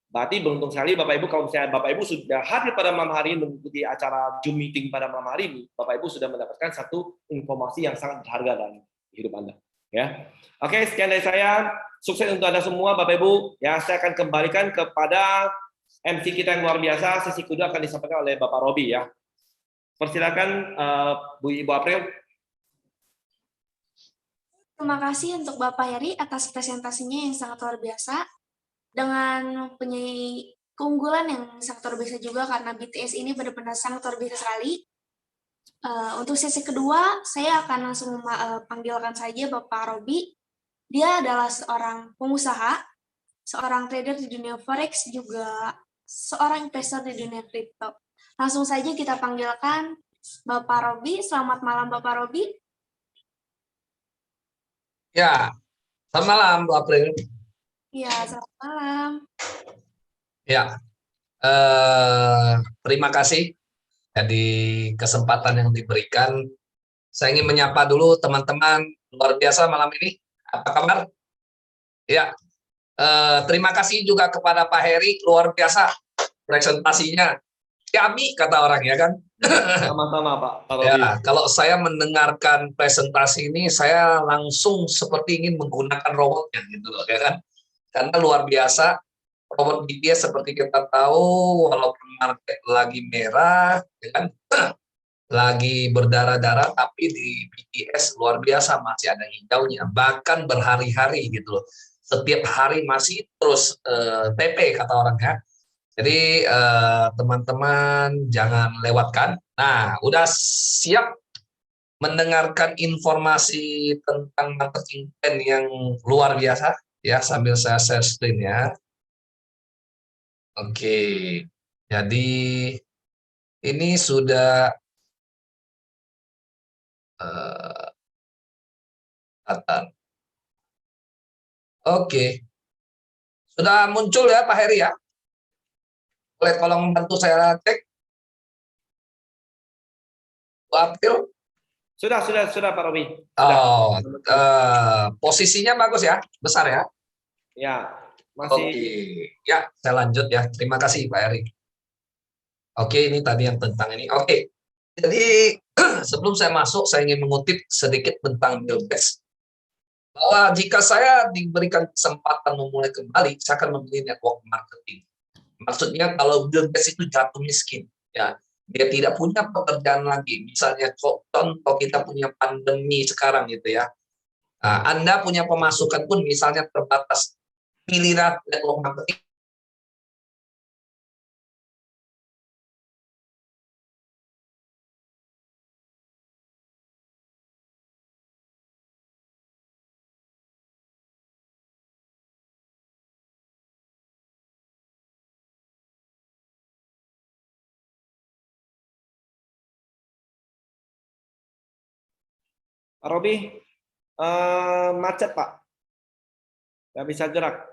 berarti beruntung sekali Bapak Ibu kalau misalnya Bapak Ibu sudah hadir pada malam hari ini mengikuti acara Zoom meeting pada malam hari ini, Bapak Ibu sudah mendapatkan satu informasi yang sangat berharga dalam hidup Anda, ya. Oke, sekian dari saya. Sukses untuk Anda semua, Bapak Ibu. Ya, saya akan kembalikan kepada MC kita yang luar biasa. Sesi kedua akan disampaikan oleh Bapak Robi, ya. Persilakan Bu Ibu April. Terima kasih untuk Bapak Heri atas presentasinya yang sangat luar biasa. Dengan mempunyai keunggulan yang sangat luar biasa juga karena BTS ini benar-benar sangat luar biasa sekali. Untuk sesi kedua, saya akan langsung panggilkan saja Bapak Robi. Dia adalah seorang pengusaha, seorang trader di dunia forex, juga seorang investor di dunia kripto. Langsung saja kita panggilkan Bapak Robi. Selamat malam Bapak Robi. Ya, selamat malam Bu April. Ya, selamat malam. Ya, terima kasih jadi kesempatan yang diberikan. Saya ingin menyapa dulu teman-teman luar biasa malam ini. Apa kabar? Ya, terima kasih juga kepada Pak Heri, luar biasa presentasinya. Yami kata orang ya kan. Sama-sama Pak Robi. Ya, kalau saya mendengarkan presentasi ini, saya langsung seperti ingin menggunakan robotnya gitu loh, ya kan? Karena luar biasa. Robot BTS seperti kita tahu, walaupun market lagi merah, ya kan? Lagi berdarah-darah, tapi di BTS luar biasa masih ada hijaunya, bahkan berhari-hari gitu loh. Setiap hari masih terus TP kata orang ya. Jadi teman-teman jangan lewatkan. Nah, udah siap mendengarkan informasi tentang marketing plan yang luar biasa ya, sambil saya share screen ya. Oke. Jadi ini sudah Oke. Sudah muncul ya Pak Heri ya? Boleh tolong bantu saya cek? Bu April? Sudah Pak Robi. Oh, posisinya bagus ya? Besar ya? Ya, masih. Oke. Ya, saya lanjut ya. Terima kasih Pak Heri. Oke, ini tadi yang tentang ini. Oke. Jadi sebelum saya masuk, saya ingin mengutip sedikit tentang Bill Gates. Bahwa jika saya diberikan kesempatan memulai kembali, saya akan memilih network marketing. Maksudnya kalau Bill Gates itu jatuh miskin, ya dia tidak punya pekerjaan lagi. Misalnya contoh kita punya pandemi sekarang gitu ya. Nah, Anda punya pemasukan pun misalnya terbatas. Pilihlah network marketing. Pak Robi, macet Pak, nggak bisa gerak.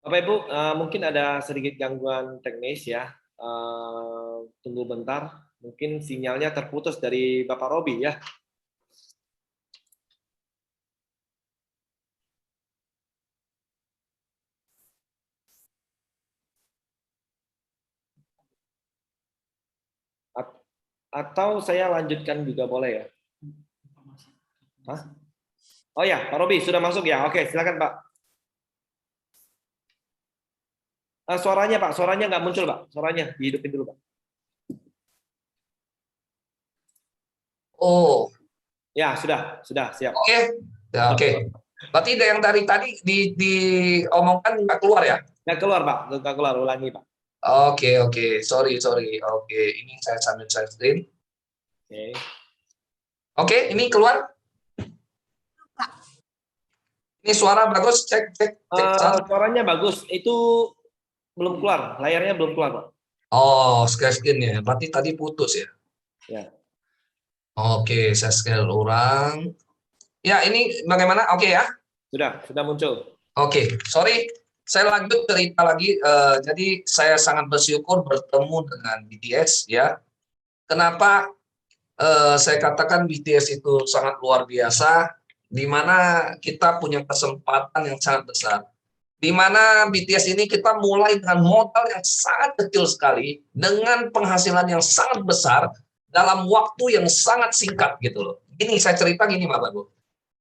Bapak Ibu, mungkin ada sedikit gangguan teknis ya. Tunggu bentar, mungkin sinyalnya terputus dari Bapak Robi ya. Atau saya lanjutkan juga boleh ya? Hah? Oh ya, Pak Robi sudah masuk ya. Oke, silakan Pak. Suaranya Pak, suaranya nggak muncul Pak. Suaranya dihidupin dulu Pak. Oh, Ya, sudah siap. oke. Ya, oke. Berarti yang dari tadi diomongkan nggak keluar ya? Nggak keluar Pak, nggak keluar, ulangi Pak. Oke. Sorry. Oke, ini saya sambil share screen. Oke. Oke, ini keluar. Ini suara bagus, cek. Suaranya bagus, itu belum keluar, layarnya belum keluar Pak. Oh, share screen ya. Berarti tadi putus ya. Ya. Oke, saya share ulang. Ya, ini bagaimana? Oke ya. Sudah muncul. Oke, sorry. Saya lanjut cerita lagi. Jadi saya sangat bersyukur bertemu dengan BTS ya. Kenapa saya katakan BTS itu sangat luar biasa, di mana kita punya kesempatan yang sangat besar. Di mana BTS ini kita mulai dengan modal yang sangat kecil sekali, dengan penghasilan yang sangat besar, dalam waktu yang sangat singkat gitu loh. Ini saya cerita gini Bapak Ibu.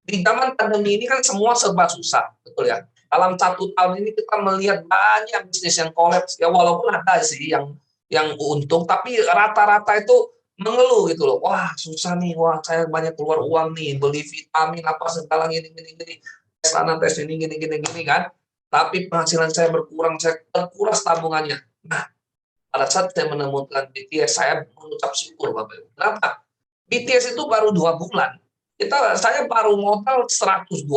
Di zaman pandemi ini kan semua serba susah, betul ya. Dalam 1 tahun ini kita melihat banyak bisnis yang kolaps, ya walaupun ada sih yang untung, tapi rata-rata itu mengeluh gitu loh. Wah susah nih, wah saya banyak keluar uang nih, beli vitamin apa segala gini, tes sana tes ini gini kan. Tapi penghasilan saya berkurang, saya terkuras tabungannya. Nah, pada saat saya menemukan BTS, saya mengucap syukur Bapak Ibu. Kenapa? BTS itu baru 2 bulan. Saya baru modal 120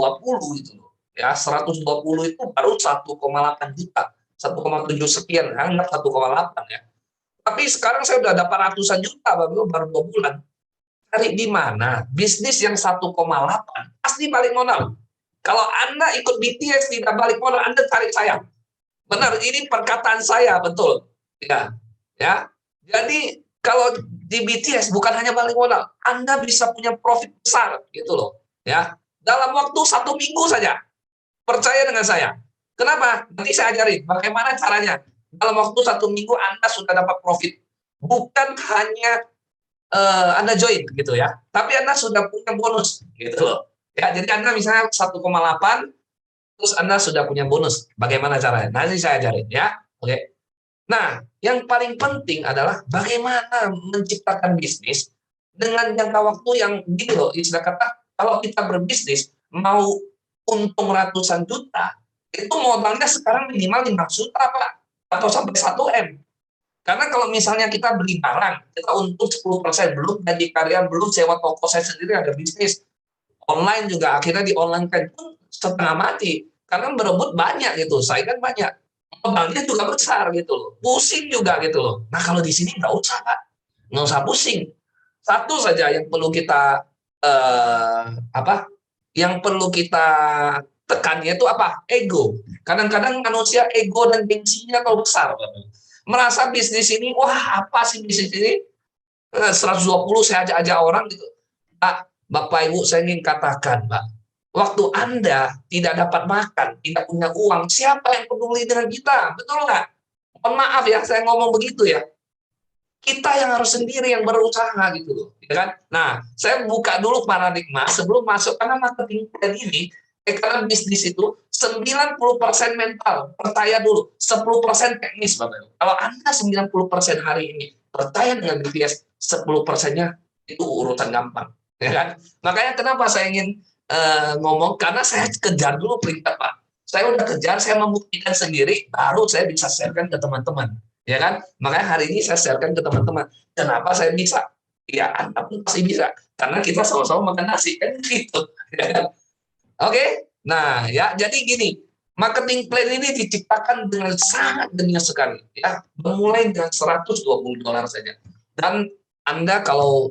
gitu loh. Ya, 120 itu baru 1,8 juta. 1,7 sekian, anggap 1,8 ya. Tapi sekarang saya udah dapat ratusan juta baru 2 bulan. Cari di mana? Bisnis yang 1,8 pasti balik modal. Kalau Anda ikut BTS tidak balik modal, Anda cari saya. Benar, ini perkataan saya, betul. Ya. Jadi kalau di BTS bukan hanya balik modal, Anda bisa punya profit besar gitu loh. Ya. Dalam waktu 1 minggu saja. Percaya dengan saya. Kenapa? Nanti saya ajarin bagaimana caranya. Dalam waktu 1 minggu Anda sudah dapat profit. Bukan hanya Anda join gitu ya, tapi Anda sudah punya bonus gitu loh. Ya, jadi Anda misalnya 1,8 terus Anda sudah punya bonus. Bagaimana caranya? Nanti saya ajarin ya. Oke. Nah, yang paling penting adalah bagaimana menciptakan bisnis dengan jangka waktu yang gini loh, istilah kata kalau kita berbisnis mau untung ratusan juta, itu modalnya sekarang minimal 5 juta Pak, atau sampai 1 M. Karena kalau misalnya kita beli barang, kita untung 10%, belum gaji karyawan, belum sewa toko saya sendiri ada bisnis. Online juga akhirnya di online kan pun setengah mati. Karena berebut banyak gitu, saingan banyak. Modalnya juga besar gitu loh. Pusing juga gitu loh. Nah kalau di sini nggak usah Pak. Nggak usah pusing. Satu saja yang perlu kita yang perlu kita tekan yaitu apa? Ego. Kadang-kadang manusia ego dan gengsinya kalau besar. Merasa bisnis ini, wah apa sih bisnis ini? 120 saya ajak-ajak orang gitu. Pak, Bapak Ibu saya ingin katakan Pak, Waktu Anda tidak dapat makan, tidak punya uang, siapa yang peduli dengan kita? Betul nggak? Mohon maaf ya, saya ngomong begitu ya. Kita yang harus sendiri yang berusaha gitu loh, ya kan? Nah, saya buka dulu paradigma sebelum masuk, karena marketing plan ini, karena bisnis itu 90% mental, percaya dulu, 10% teknis, Bapak Ibu. Kalau Anda 90% hari ini percaya dengan BTS, 10%-nya itu urusan gampang, ya kan? Makanya kenapa saya ingin ngomong, karena saya kejar dulu peringkat, Pak. Saya udah kejar, saya membuktikan sendiri, baru saya bisa sharekan ke teman-teman. Ya kan? Makanya hari ini saya sharekan ke teman-teman. Kenapa saya bisa? Ya, Anda pun pasti bisa. Karena kita sama-sama makan nasi, kan gitu. Ya kan? Oke? Nah, ya, jadi gini, marketing plan ini diciptakan dengan sangat jenius sekali. Ya, bermulai dengan $120 saja. Dan Anda kalau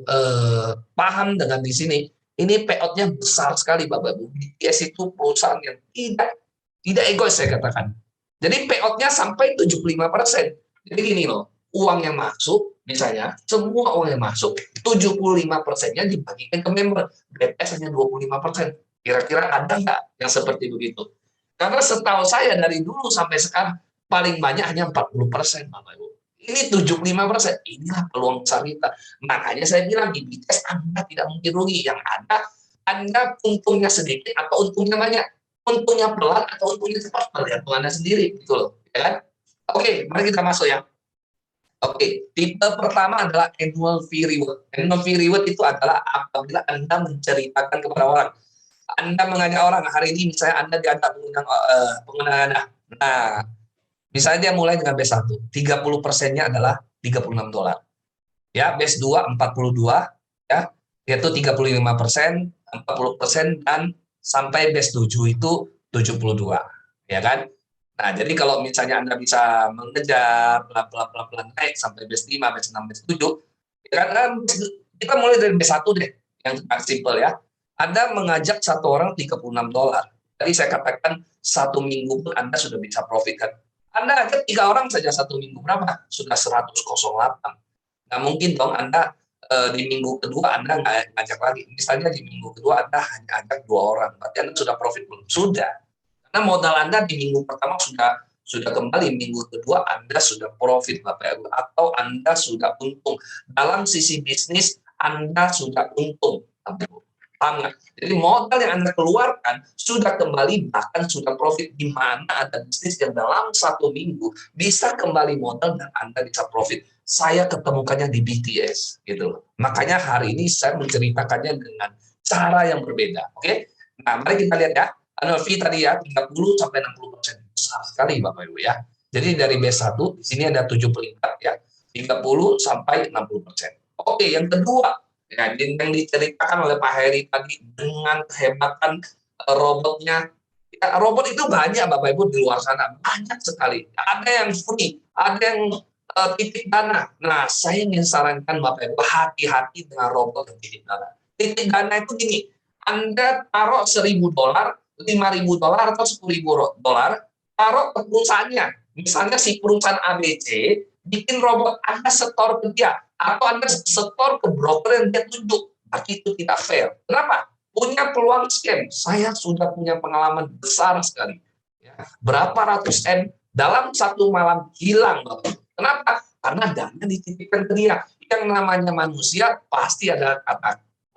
paham dengan di sini, ini payout-nya besar sekali, Bapak Ibu. BTS itu perusahaan yang tidak egois, saya katakan. Jadi payout-nya sampai 75%. Jadi gini loh, uang yang masuk, misalnya, semua uang yang masuk, 75%-nya dibagikan ke member. BTS hanya 25%. Kira-kira ada nggak yang seperti begitu? Karena setahu saya dari dulu sampai sekarang, paling banyak hanya 40%, Bapak Ibu. Ini 75%, inilah peluang besar kita. Makanya saya bilang, di BTS Anda tidak mungkin rugi. Yang ada, Anda untungnya sedikit atau untungnya banyak. Untungnya pelan atau untungnya cepat, tergantung Anda sendiri. Gitu loh. Ya kan? Oke, mari kita masuk ya. Oke, tipe pertama adalah annual fee reward. Annual fee reward itu adalah apabila Anda menceritakan kepada orang. Anda mengajak orang, hari ini misalnya Anda diajak penggunaan Anda. Nah, misalnya dia mulai dengan base 1, 30%-nya adalah $36. Ya, base 2, 42, ya, yaitu 35%, 40%, dan sampai base 7 itu 72. Ya kan? Nah, jadi kalau misalnya Anda bisa mengejar pelan-pelan naik sampai base 5, base 6, base 7, ya kan, kita mulai dari base 1 deh, yang simple ya. Anda mengajak satu orang $36. Jadi saya katakan 1 minggu pun Anda sudah bisa profit kan. Anda ajak 3 orang saja 1 minggu, berapa? Sudah 100,08. Nggak mungkin dong Anda di minggu kedua Anda nggak ngajak lagi. Misalnya di minggu kedua Anda hanya ajak 2 orang, berarti Anda sudah profit belum? Sudah. Karena modal Anda di minggu pertama sudah kembali, minggu kedua Anda sudah profit, Bapak Ibu, atau Anda sudah untung. Dalam sisi bisnis Anda sudah untung, Bapak Ibu. Jadi modal yang Anda keluarkan sudah kembali, bahkan sudah profit. Di mana ada bisnis yang dalam 1 minggu bisa kembali modal dan Anda bisa profit. Saya ketemukannya di BTS gitu. Makanya hari ini saya menceritakannya dengan cara yang berbeda. Oke? Nah, mari kita lihat ya. Annual fee tadi ya 30 sampai 60%. Besar sekali Bapak Ibu ya. Jadi dari base 1 di sini ada 7 peringkat ya. 30 sampai 60%. Oke, yang kedua ya, yang diceritakan oleh Pak Heri tadi dengan kehebatan robotnya. Ya, robot itu banyak Bapak Ibu di luar sana, banyak sekali. Ada yang free, ada yang titik dana. Nah, saya ingin sarankan Bapak Ibu hati-hati dengan robot yang titik dana. Titik dana itu gini, Anda taruh $1.000, $5.000 atau $10.000, taruh ke perusahaannya. Misalnya si perusahaan ABC bikin robot, Anda setor ke dia, atau Anda setor ke broker yang dia tunjuk. Berarti itu tidak fair. Kenapa? Punya peluang scam. Saya sudah punya pengalaman besar sekali. Ya, berapa ratus M dalam 1 malam hilang. Kenapa? Karena dana dititipkan ke dia. Yang namanya manusia pasti ada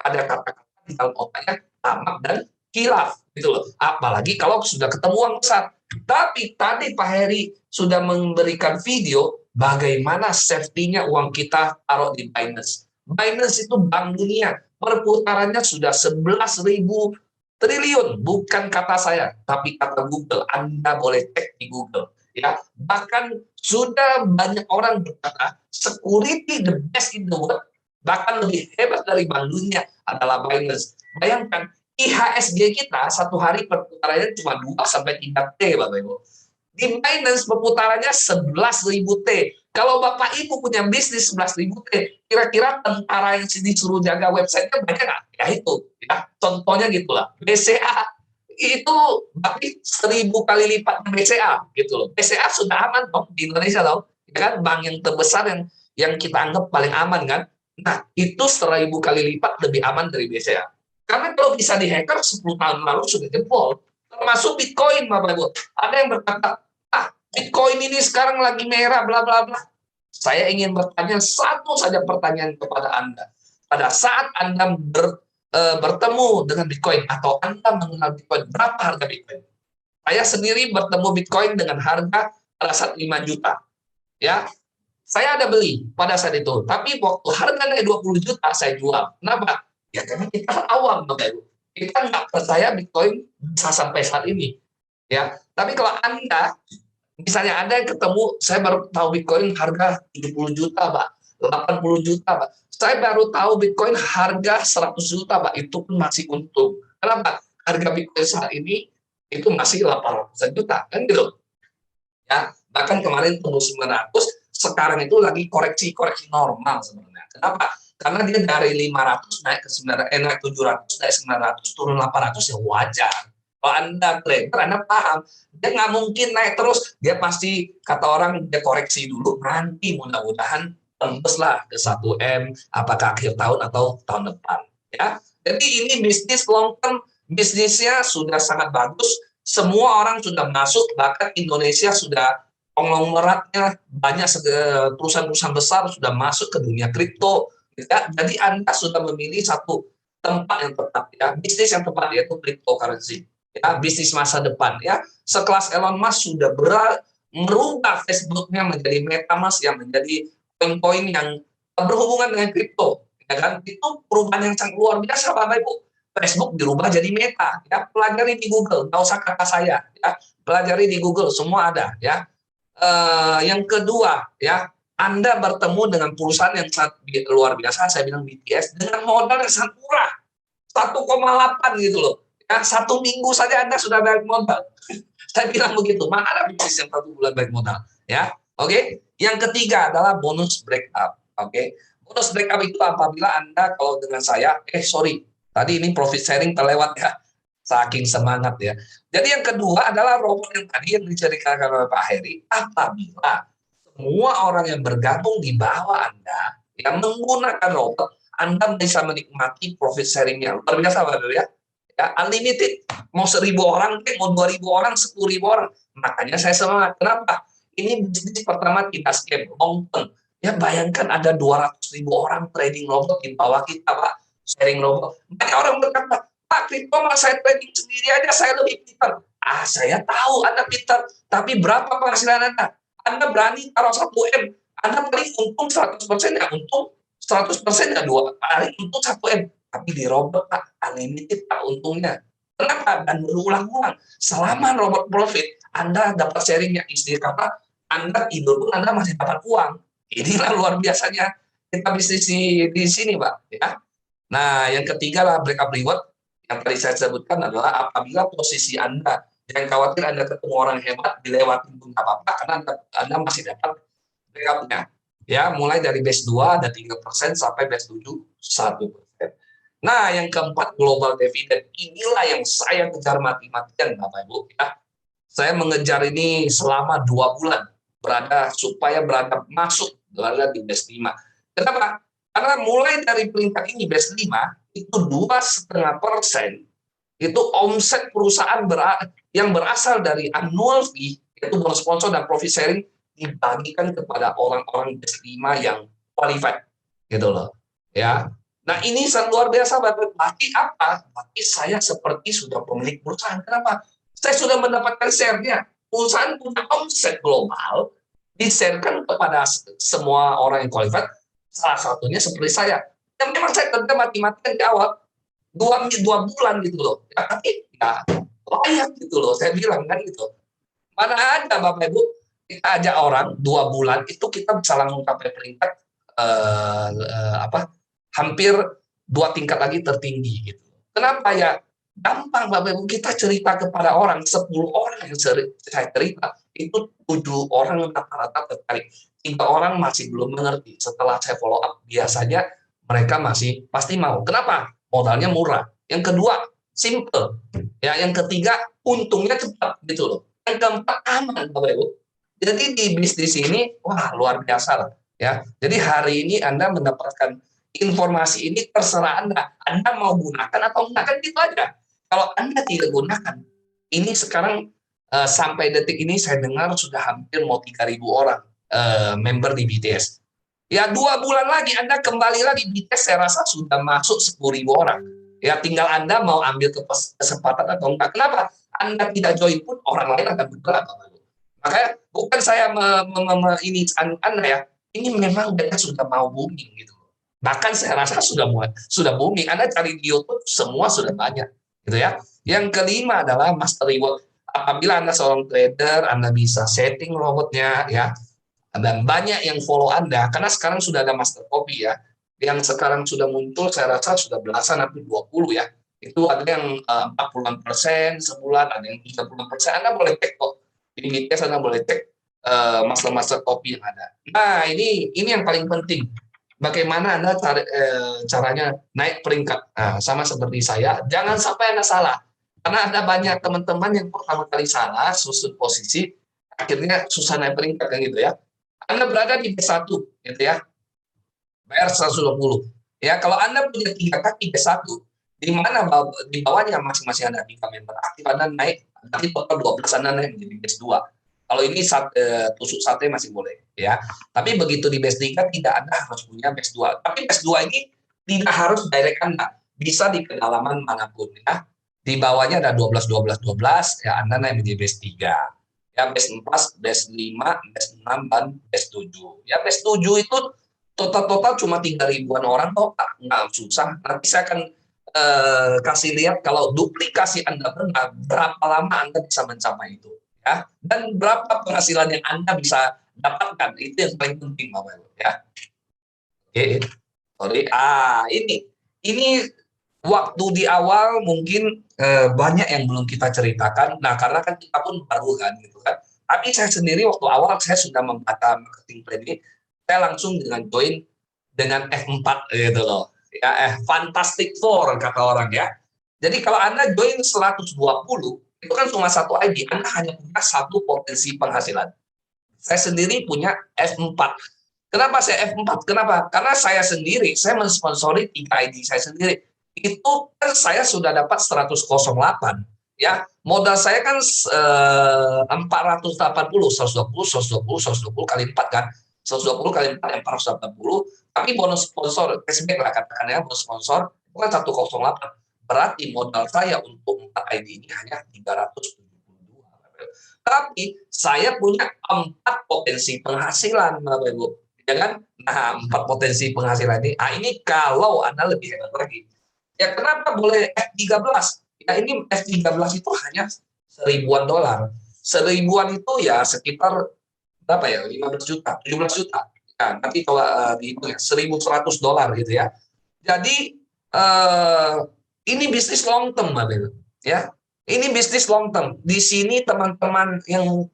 kata-kata di dalam otaknya tamak dan khilaf gitu loh. Apalagi kalau sudah ketemu uang besar. Tapi tadi Pak Heri sudah memberikan video bagaimana safety-nya uang kita taruh di Binance. Binance itu bank dunia, perputarannya sudah 11.000 triliun, bukan kata saya, tapi kata Google. Anda boleh cek di Google. Ya, bahkan sudah banyak orang berkata security the best in the world, bahkan lebih hebat dari bank dunia adalah Binance. Bayangkan IHSG kita 1 hari perputarannya cuma 2 sampai 3 T, Bapak Ibu. Di Binance perputarannya 11.000 T. Kalau Bapak Ibu punya bisnis 11.000 T, kira-kira tentara yang disuruh jaga websitenya banyak nggak? Ya itu, ya. Contohnya gitulah. BCA itu berarti 1.000 kali lipat BCA gitu loh. BCA sudah aman dong di Indonesia loh. Ya kan, bank yang terbesar yang kita anggap paling aman kan. Nah, itu 1.000 kali lipat lebih aman dari BCA. Karena kalau bisa dihacker 10 tahun lalu sudah jebol. Termasuk Bitcoin, Bapak Ibu. Ada yang berkata, Bitcoin ini sekarang lagi merah, bla bla bla. Saya ingin bertanya satu saja pertanyaan kepada Anda. Pada saat Anda bertemu dengan Bitcoin atau Anda mengenal Bitcoin, berapa harga Bitcoin? Saya sendiri bertemu Bitcoin dengan harga pada saat 5 juta. Ya, saya ada beli pada saat itu. Tapi waktu harga naik 20 juta, saya jual. Kenapa? Ya karena kita awam, Bapak Ibu. Kita nggak percaya Bitcoin bisa sampai saat ini. Ya, tapi kalau Anda, misalnya ada yang ketemu, saya baru tahu Bitcoin harga 70 juta, Pak. 80 juta, Pak. Saya baru tahu Bitcoin harga 100 juta, Pak. Itu pun masih untung. Kenapa? Harga Bitcoin saat ini itu masih 800 juta, kan gitu. Ya, bahkan kemarin tembus 900, sekarang itu lagi koreksi normal sebenarnya. Kenapa? Karena dia dari 500 naik ke 900, naik 700, naik 900, turun 800 ya wajar. Kalau Anda trader, Anda paham, dia nggak mungkin naik terus, dia pasti, kata orang, dia koreksi dulu, nanti mudah-mudahan tembuslah ke 1M, apakah akhir tahun atau tahun depan. Ya, jadi ini bisnis long term, bisnisnya sudah sangat bagus, semua orang sudah masuk, bahkan Indonesia sudah konglomeratnya banyak, perusahaan-perusahaan besar sudah masuk ke dunia kripto. Ya, jadi Anda sudah memilih satu tempat yang tepat, ya, bisnis yang tepat, yaitu cryptocurrency, ya, bisnis masa depan, ya. Sekelas Elon Musk sudah merubah Facebooknya menjadi MetaMask yang menjadi koin-koin yang berhubungan dengan kripto, ya kan? Itu perubahan yang sangat luar biasa, Bapak Ibu. Facebook dirubah jadi Meta, ya, pelajari di Google, nggak usah kata saya, ya, pelajari di Google, semua ada, ya. Yang kedua, ya, Anda bertemu dengan perusahaan yang sangat luar biasa, saya bilang BTS, dengan modal yang sangat murah, 1,8 gitu loh. Ya, 1 minggu saja Anda sudah balik modal. Saya bilang begitu, mana ada bisnis yang 1 bulan balik modal. Ya, oke. Yang ketiga adalah bonus breakup. Oke. Bonus breakup itu apabila Anda kalau dengan saya, tadi ini profit sharing terlewat ya. Saking semangat ya. Jadi yang kedua adalah robot yang tadi yang diceritakan oleh Pak Heri, apabila semua orang yang bergabung di bawah Anda yang menggunakan robot, Anda bisa menikmati profit sharing-nya. Luar biasa, Bapak ya. Ya, unlimited. Mau 1.000 orang, mau 2.000 orang, 10.000 orang. Makanya saya semangat. Kenapa? Ini bisnis pertama tidak scam, long term. Ya, bayangkan ada 200.000 orang trading robot di bawah kita, Pak. Sharing robot. Banyak orang berkata, Pak, kripto saya trading sendiri aja, saya lebih pintar. Saya tahu Anda pintar, tapi berapa penghasilan Anda? Anda berani taruh 1M, Anda paling untung 100% ya untung, 100% ya 2 kali untung 1M. Tapi di robot, Pak, unlimited Pak untungnya. Kenapa? Dan berulang-ulang. Selama robot profit, Anda dapat sharingnya. Istilah kata, Anda tidur pun Anda masih dapat uang. Inilah luar biasanya kita bisnis di sini, Pak. Ya. Nah, yang ketiga lah breakup reward. Yang tadi saya sebutkan adalah apabila posisi Anda, jangan khawatir Anda ketemu orang hebat, dilewatin pun nggak apa-apa, karena Anda masih dapat backupnya. Ya, mulai dari base 2 ada 3% sampai base 7 1%. Nah, yang keempat global dividend. Inilah yang saya kejar mati-matian, Bapak Ibu. Ya. Saya mengejar ini selama 2 bulan, supaya berada di base 5. Kenapa? Karena mulai dari peringkat ini base 5, itu 2,5% itu omset perusahaan yang berasal dari annual fee, yaitu bonus sponsor dan profit sharing, dibagikan kepada orang-orang base 5 yang qualified, gitu loh. Ya. Nah, ini sangat luar biasa, Bapak. Berarti apa? Berarti saya seperti sudah pemilik perusahaan. Kenapa? Saya sudah mendapatkan share-nya. Perusahaan punya omset global, di-share-kan kepada semua orang yang qualified, salah satunya seperti saya. Yang memang saya kerja mati-matian di awal, 2 bulan gitu loh. Ya, tapi ya layak gitu loh, saya bilang kan gitu. Mana ada Bapak Ibu, kita ajak orang 2 bulan, itu kita bisa langsung sampai peringkat hampir 2 tingkat lagi tertinggi gitu. Kenapa ya? Gampang Bapak Ibu, kita cerita kepada orang, 10 orang yang saya cerita, itu 7 orang rata-rata tertarik. 3 orang masih belum mengerti. Setelah saya follow up, biasanya mereka masih pasti mau. Kenapa? Modalnya murah. Yang kedua, simple. Ya, yang ketiga, untungnya cepat gitu loh. Yang keempat, aman Bapak Ibu. Jadi di bisnis ini, wah luar biasa lah. Ya, jadi hari ini Anda mendapatkan informasi ini terserah Anda mau gunakan atau enggak, kan gitu aja. Kalau Anda tidak gunakan, ini sekarang sampai detik ini saya dengar sudah hampir mau 3.000 orang member di BTS. Ya 2 bulan lagi Anda kembali lagi BTS, saya rasa sudah masuk 10.000 orang. Ya tinggal Anda mau ambil kesempatan atau enggak. Kenapa? Anda tidak join pun orang lain akan bergerak. Makanya bukan saya ini Anda ya, ini memang BTS sudah mau booming gitu. Bahkan saya rasa sudah booming. Anda cari di YouTube semua sudah banyak gitu ya. Yang kelima adalah master reward. Apabila Anda seorang trader, Anda bisa setting robotnya ya. Dan banyak yang follow Anda karena sekarang sudah ada master copy ya. Yang sekarang sudah muncul saya rasa sudah belasan hampir 20 ya. Itu ada yang 40% sebulan, ada yang 30%. Anda boleh cek kok. Di BTS Anda boleh cek master copy yang ada. Nah, ini yang paling penting. Bagaimana Anda caranya naik peringkat. Nah, sama seperti saya, jangan sampai Anda salah. Karena ada banyak teman-teman yang pertama kali salah, susut posisi, akhirnya susah naik peringkat kan gitu ya. Anda berada di B1 gitu ya. Bayar 120. Ya, kalau Anda punya 3 kaki B1, di mana di bawahnya masing-masing ada 3 member aktif, Anda naik, nanti total 12 Anda naik menjadi B2. Kalau ini tusuk sate masih boleh ya. Tapi begitu di base 3 tidak Anda harus punya base 2. Tapi base 2 ini tidak harus direct Anda. Bisa di kedalaman manapun ya. Di bawahnya ada 12 ya Anda naik menjadi base 3. Ya base 4, base 5, base 6 dan base 7. Ya base 7 itu total cuma 3.000-an orang kok. Nggak susah. Nanti saya akan kasih lihat kalau duplikasi Anda benar, berapa lama Anda bisa mencapai itu. Ya, dan berapa penghasilan yang Anda bisa dapatkan, itu yang paling penting Bapak Ibu ya. Oke, sorry. Ini waktu di awal mungkin banyak yang belum kita ceritakan. Nah, karena kan kita pun baru kan gitu kan. Tapi saya sendiri waktu awal saya sudah membaca marketing plan ini, saya langsung dengan join dengan F4 gitu loh. Ya, Fantastic Four kata orang ya. Jadi kalau Anda join 120 itu kan cuma satu ID, Anda hanya punya satu potensi penghasilan. Saya sendiri punya F4. Kenapa saya F4? Kenapa? Karena saya sendiri, saya mensponsori 3 ID saya sendiri. Itu kan saya sudah dapat 108. Ya, modal saya kan 480, 120 kali 4 kan. 120 kali 4 yang 480. Tapi bonus sponsor, cashback lah katakan ya, bonus sponsor, itu kan 108. Berarti modal saya untuk 4 ID ini hanya 372. Tapi saya punya 4 potensi penghasilan, Bapak Ibu. Ya kan? Nah, 4 potensi penghasilan ini. Nah, ini kalau Anda lebih hebat lagi. Ya, kenapa boleh F13? Ya, ini F13 itu hanya $1.000-an. 1.000-an itu ya sekitar berapa ya? 15 juta, 17 juta. Ya, nanti kalau dihitung ya, $1.100 gitu ya. Jadi, ini bisnis long term, Bapak Ibu. Ya, ini bisnis long term. Di sini teman-teman yang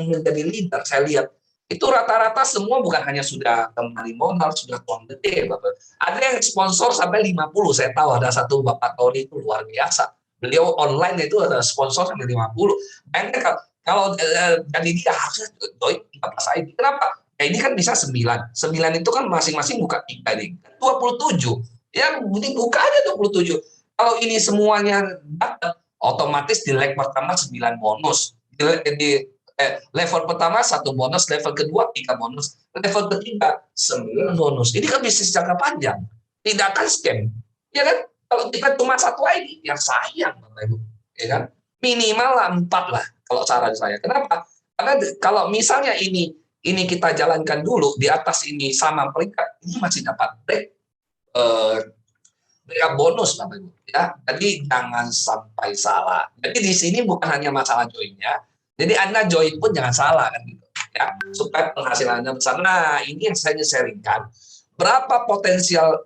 menjadi leader, saya lihat itu rata-rata semua bukan hanya sudah kembali modal, sudah uang gede, Bapak. Ada yang sponsor sampai 50. Saya tahu ada satu Bapak Tony itu luar biasa. Beliau online itu ada sponsor sampai 50. Bayangkan kalau jadi dia harusnya join 14 ID. Kenapa? Ya ini kan bisa 9. 9 itu kan masing-masing buka 3 nih. 27. Ya buka aja 27. Kalau ini semuanya dapat, otomatis di leg pertama 9 bonus. Di level pertama 1 bonus, level kedua 3 bonus, level ketiga 9 bonus. Ini kan bisnis jangka panjang. Tidak akan scam. Ya kan? Kalau kita cuma 1 ID, yang sayang Bapak Ibu. Ya kan? Minimal 4 lah kalau saran saya. Kenapa? Karena kalau misalnya ini kita jalankan dulu, di atas ini sama peringkat, ini masih dapat bonus Bapak Ibu ya. Jadi jangan sampai salah. Jadi di sini bukan hanya masalah joinnya. Jadi Anda join pun jangan salah kan gitu ya. Supaya penghasilan Anda besar. Nah, ini yang saya sharingkan. Berapa potensial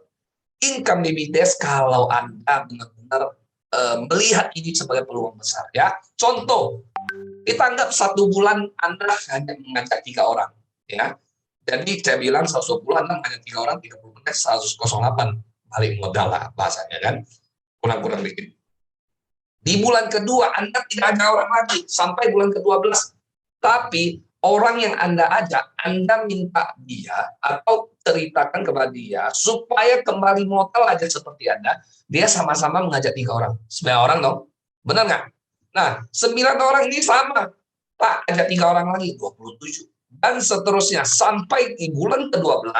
income di BTS kalau Anda benar-benar melihat ini sebagai peluang besar ya. Contoh, kita anggap 1 bulan Anda hanya mengajak 3 orang ya. Jadi saya bilang 110 Anda mengajak 3 orang, 30 menit 108. Balik modal lah bahasanya kan, kurang-kurang dikit. Di bulan kedua Anda tidak ada orang lagi sampai bulan ke-12, tapi orang yang Anda ajak, Anda minta dia atau ceritakan kepada dia supaya kembali modal aja seperti Anda, dia sama-sama mengajak 3 orang. 9 orang dong. Benar nggak? Nah, 9 orang ini sama. Pak, ajak 3 orang lagi, 27. Dan seterusnya, sampai di bulan ke-12,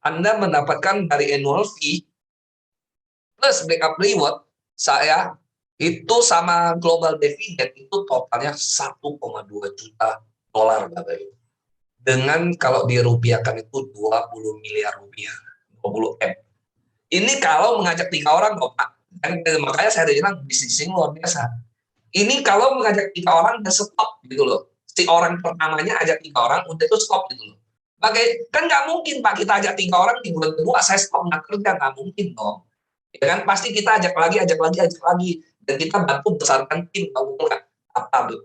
Anda mendapatkan dari annual fee plus backup reward, saya itu sama global dividend itu totalnya 1,2 juta dolar, Bapak Ibu. Dengan kalau dirupiahkan itu 20 miliar rupiah, 20 M. Ini kalau mengajak 3 orang, Bapak. Dan makanya saya bilang bisnis ini luar biasa. Ini kalau mengajak 3 orang dan stop gitu loh. Si orang pertamanya ajak 3 orang, udah itu stop gitu loh. Kan nggak mungkin Pak kita ajak 3 orang di bulan kedua saya stop nggak kerja, nggak mungkin dong. Ya kan pasti kita ajak lagi, dan kita bantu besarkan tim, bangun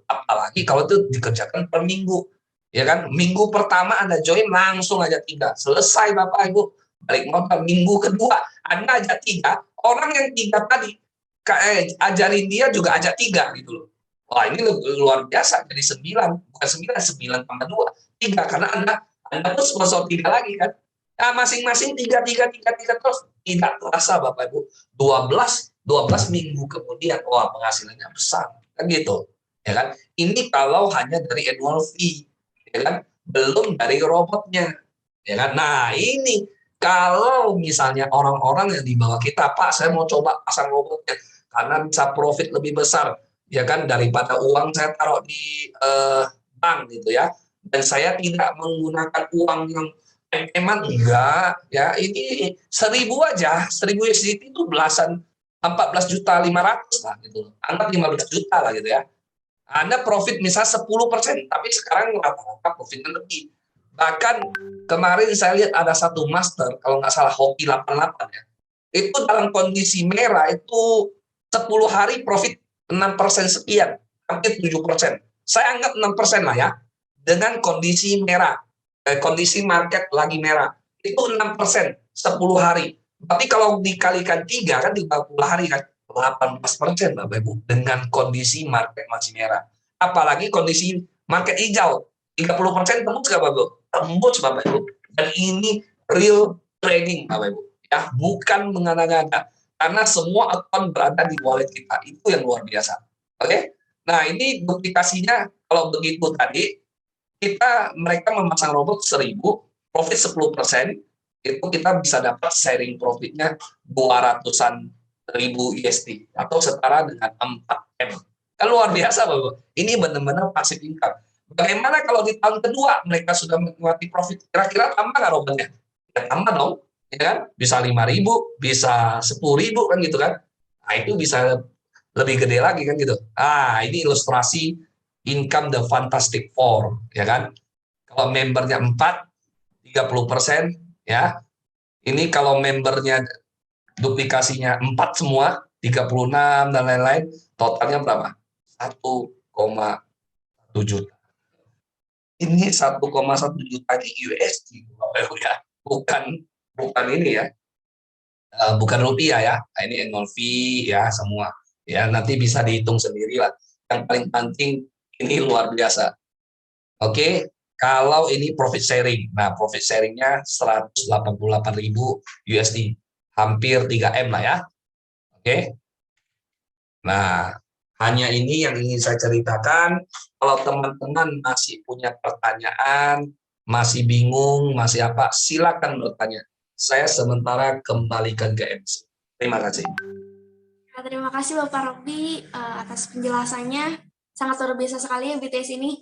apalagi kalau itu dikerjakan per minggu, ya kan? Minggu pertama Anda join langsung ajak 3, selesai Bapak Ibu, balik modal. Minggu kedua Anda ajak 3, orang yang 3 tadi ajarin dia juga ajak 3 gitu loh. Wah ini luar biasa, jadi 9, bukan 9 tambah 2, 3 karena Anda tuh sponsor 3 lagi kan. Nah, masing-masing 3 terus tidak terasa Bapak Ibu 12 minggu kemudian wah penghasilannya besar kan gitu ya kan. Ini kalau hanya dari annual fee ya kan, belum dari robotnya ya kan. Nah ini kalau misalnya orang-orang yang di bawah kita, Pak saya mau coba pasang robotnya karena bisa profit lebih besar ya kan daripada uang saya taruh di bank gitu ya, dan saya tidak menggunakan uang yang emang enggak ya, ini 1.000 aja, 1.000 USDT itu 14.500.000 lah gitu, anggap 15 juta lah gitu ya. Anda profit misal 10%, tapi sekarang rata-rata profitnya lebih. Bahkan kemarin saya lihat ada satu master, kalau nggak salah Hoki 88 ya, itu dalam kondisi merah itu 10 hari profit 6% sekian, hampir 7%. Saya anggap 6% lah ya, dengan kondisi merah. Kondisi market lagi merah itu 6% 10 hari. Tapi kalau dikalikan 3 kan 30 hari kan 18% Bapak Ibu dengan kondisi market masih merah. Apalagi kondisi market hijau 30% tembus nggak Bapak Ibu? Tembus Bapak Ibu. Dan ini real trading Bapak Ibu ya, bukan mengada-ngada karena semua akun berada di wallet kita, itu yang luar biasa. Oke? Nah ini duplikasinya kalau begitu tadi mereka memasang robot 1.000, profit 10%, itu kita bisa dapat sharing profitnya 200-an ribu USD atau setara dengan 4M. Kan luar biasa Bapak. Ini benar-benar passive income. Bagaimana kalau di tahun kedua mereka sudah menikmati profit? Kira-kira tambah nggak robotnya? Ya tambah dong, ya kan? Bisa 5.000, bisa 10.000 kan gitu kan? Nah itu bisa lebih gede lagi kan gitu. Ah ini ilustrasi income the Fantastic Four, ya kan? Kalau membernya 4, 30%, ya. Ini kalau membernya duplikasinya 4 semua, 36 dan lain-lain, totalnya berapa? 1,1 juta. Ini 1,1 juta di USD, ya. Bukan ini ya. Bukan rupiah ya. Nah, ini annual fee ya semua. Ya, nanti bisa dihitung sendiri lah. Yang paling penting ini luar biasa. Oke, kalau ini profit sharing. Nah, profit sharingnya 188.000 USD. Hampir 3M lah ya. Oke. Nah, hanya ini yang ingin saya ceritakan. Kalau teman-teman masih punya pertanyaan, masih bingung, masih apa, silakan bertanya. Saya sementara kembalikan ke MC. Terima kasih. Terima kasih Bapak Robby atas penjelasannya. Sangat luar biasa sekali ya BTS ini.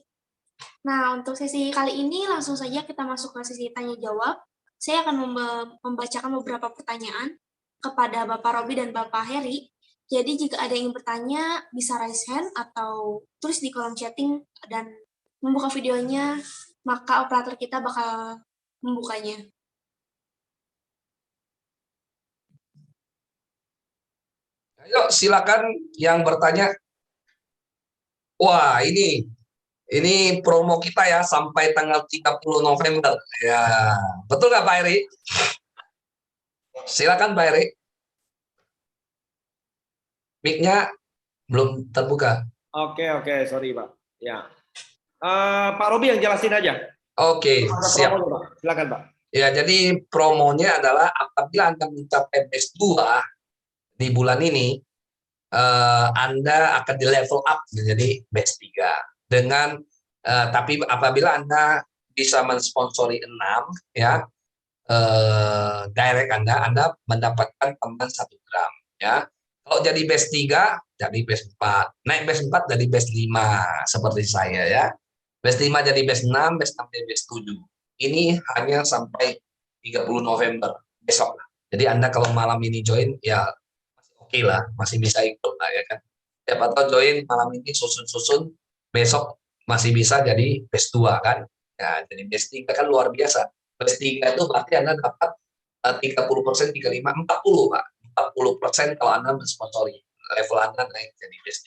Nah, untuk sesi kali ini langsung saja kita masuk ke sesi tanya-jawab. Saya akan membacakan beberapa pertanyaan kepada Bapak Robby dan Bapak Heri. Jadi jika ada yang ingin bertanya, bisa raise hand atau tulis di kolom chatting dan membuka videonya, maka operator kita bakal membukanya. Ayo silakan yang bertanya. Wah, ini promo kita ya sampai tanggal 30 November. Ya, betul nggak Pak Eri? Silakan Pak Eri. Mic-nya belum terbuka. Oke, sorry Pak. Ya. Pak Robi yang jelasin aja. Oke, Ada siap. promonya, Pak. Silakan, Pak. Ya, jadi promonya adalah apabila Anda mencapai batch 2 di bulan ini, Anda akan di level up menjadi batch 3. Tapi apabila Anda bisa mensponsori 6, ya, direct Anda mendapatkan tambahan 1 gram, ya. Kalau jadi batch 3, jadi batch 4. Naik batch 4 jadi batch 5 seperti saya, ya. Batch 5 jadi batch 6, batch 6 jadi batch 7. Ini hanya sampai 30 November besok. Jadi Anda kalau malam ini join, ya masih oke lah, masih bisa ikut lah, ya kan. Siapa tahu join malam ini susun-susun, besok masih bisa jadi batch 2 kan. Ya, jadi batch 3 kan luar biasa. Batch 3 itu berarti Anda dapat 30%, 35, 40, Pak. 40% kalau Anda mensponsori. Level Anda naik jadi batch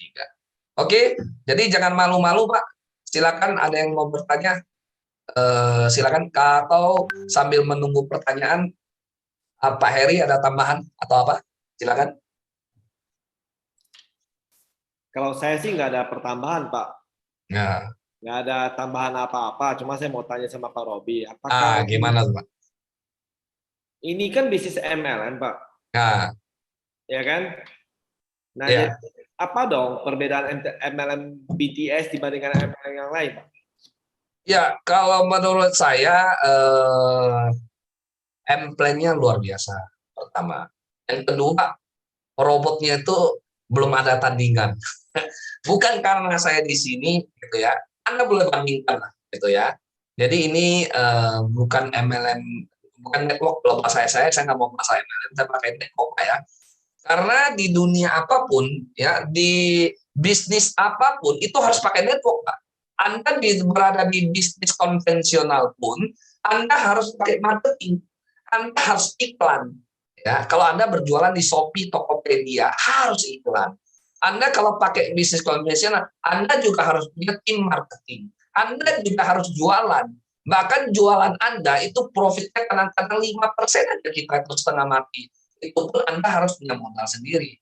3. Oke, jadi jangan malu-malu, Pak. Silakan ada yang mau bertanya, silakan. Atau sambil menunggu pertanyaan, Pak Heri ada tambahan atau apa? Silakan. Kalau saya sih nggak ada pertambahan, Pak. Nah, Nggak ada tambahan apa-apa. Cuma saya mau tanya sama Pak Robi, apakah gimana tuh, Pak? ini kan bisnis MLM, Pak, Nah, ya kan? Nah, ya. jadi apa dong perbedaan MLM BTS dibandingkan MLM yang lain, Pak? Ya, kalau menurut saya M-plan-nya luar biasa. Pertama, yang kedua, robotnya itu belum ada tandingan. Bukan karena saya di sini, gitu ya. Anda boleh bandingkan lah, gitu ya. Jadi ini bukan MLM, bukan network. Kalau bahasa saya nggak mau bahasa MLM, saya pakai network ya. Karena di dunia apapun, ya, di bisnis apapun itu harus pakai network, Pak. Anda berada di bisnis konvensional pun, Anda harus pakai marketing, Anda harus iklan. Ya, kalau Anda berjualan di Shopee, Tokopedia, harus iklan. Anda kalau pakai bisnis konvensional, Anda juga harus punya tim marketing. Anda juga harus jualan. Bahkan jualan Anda itu profitnya kadang-kadang 5% aja kita itu setengah mati. Itu pun Anda harus punya modal sendiri.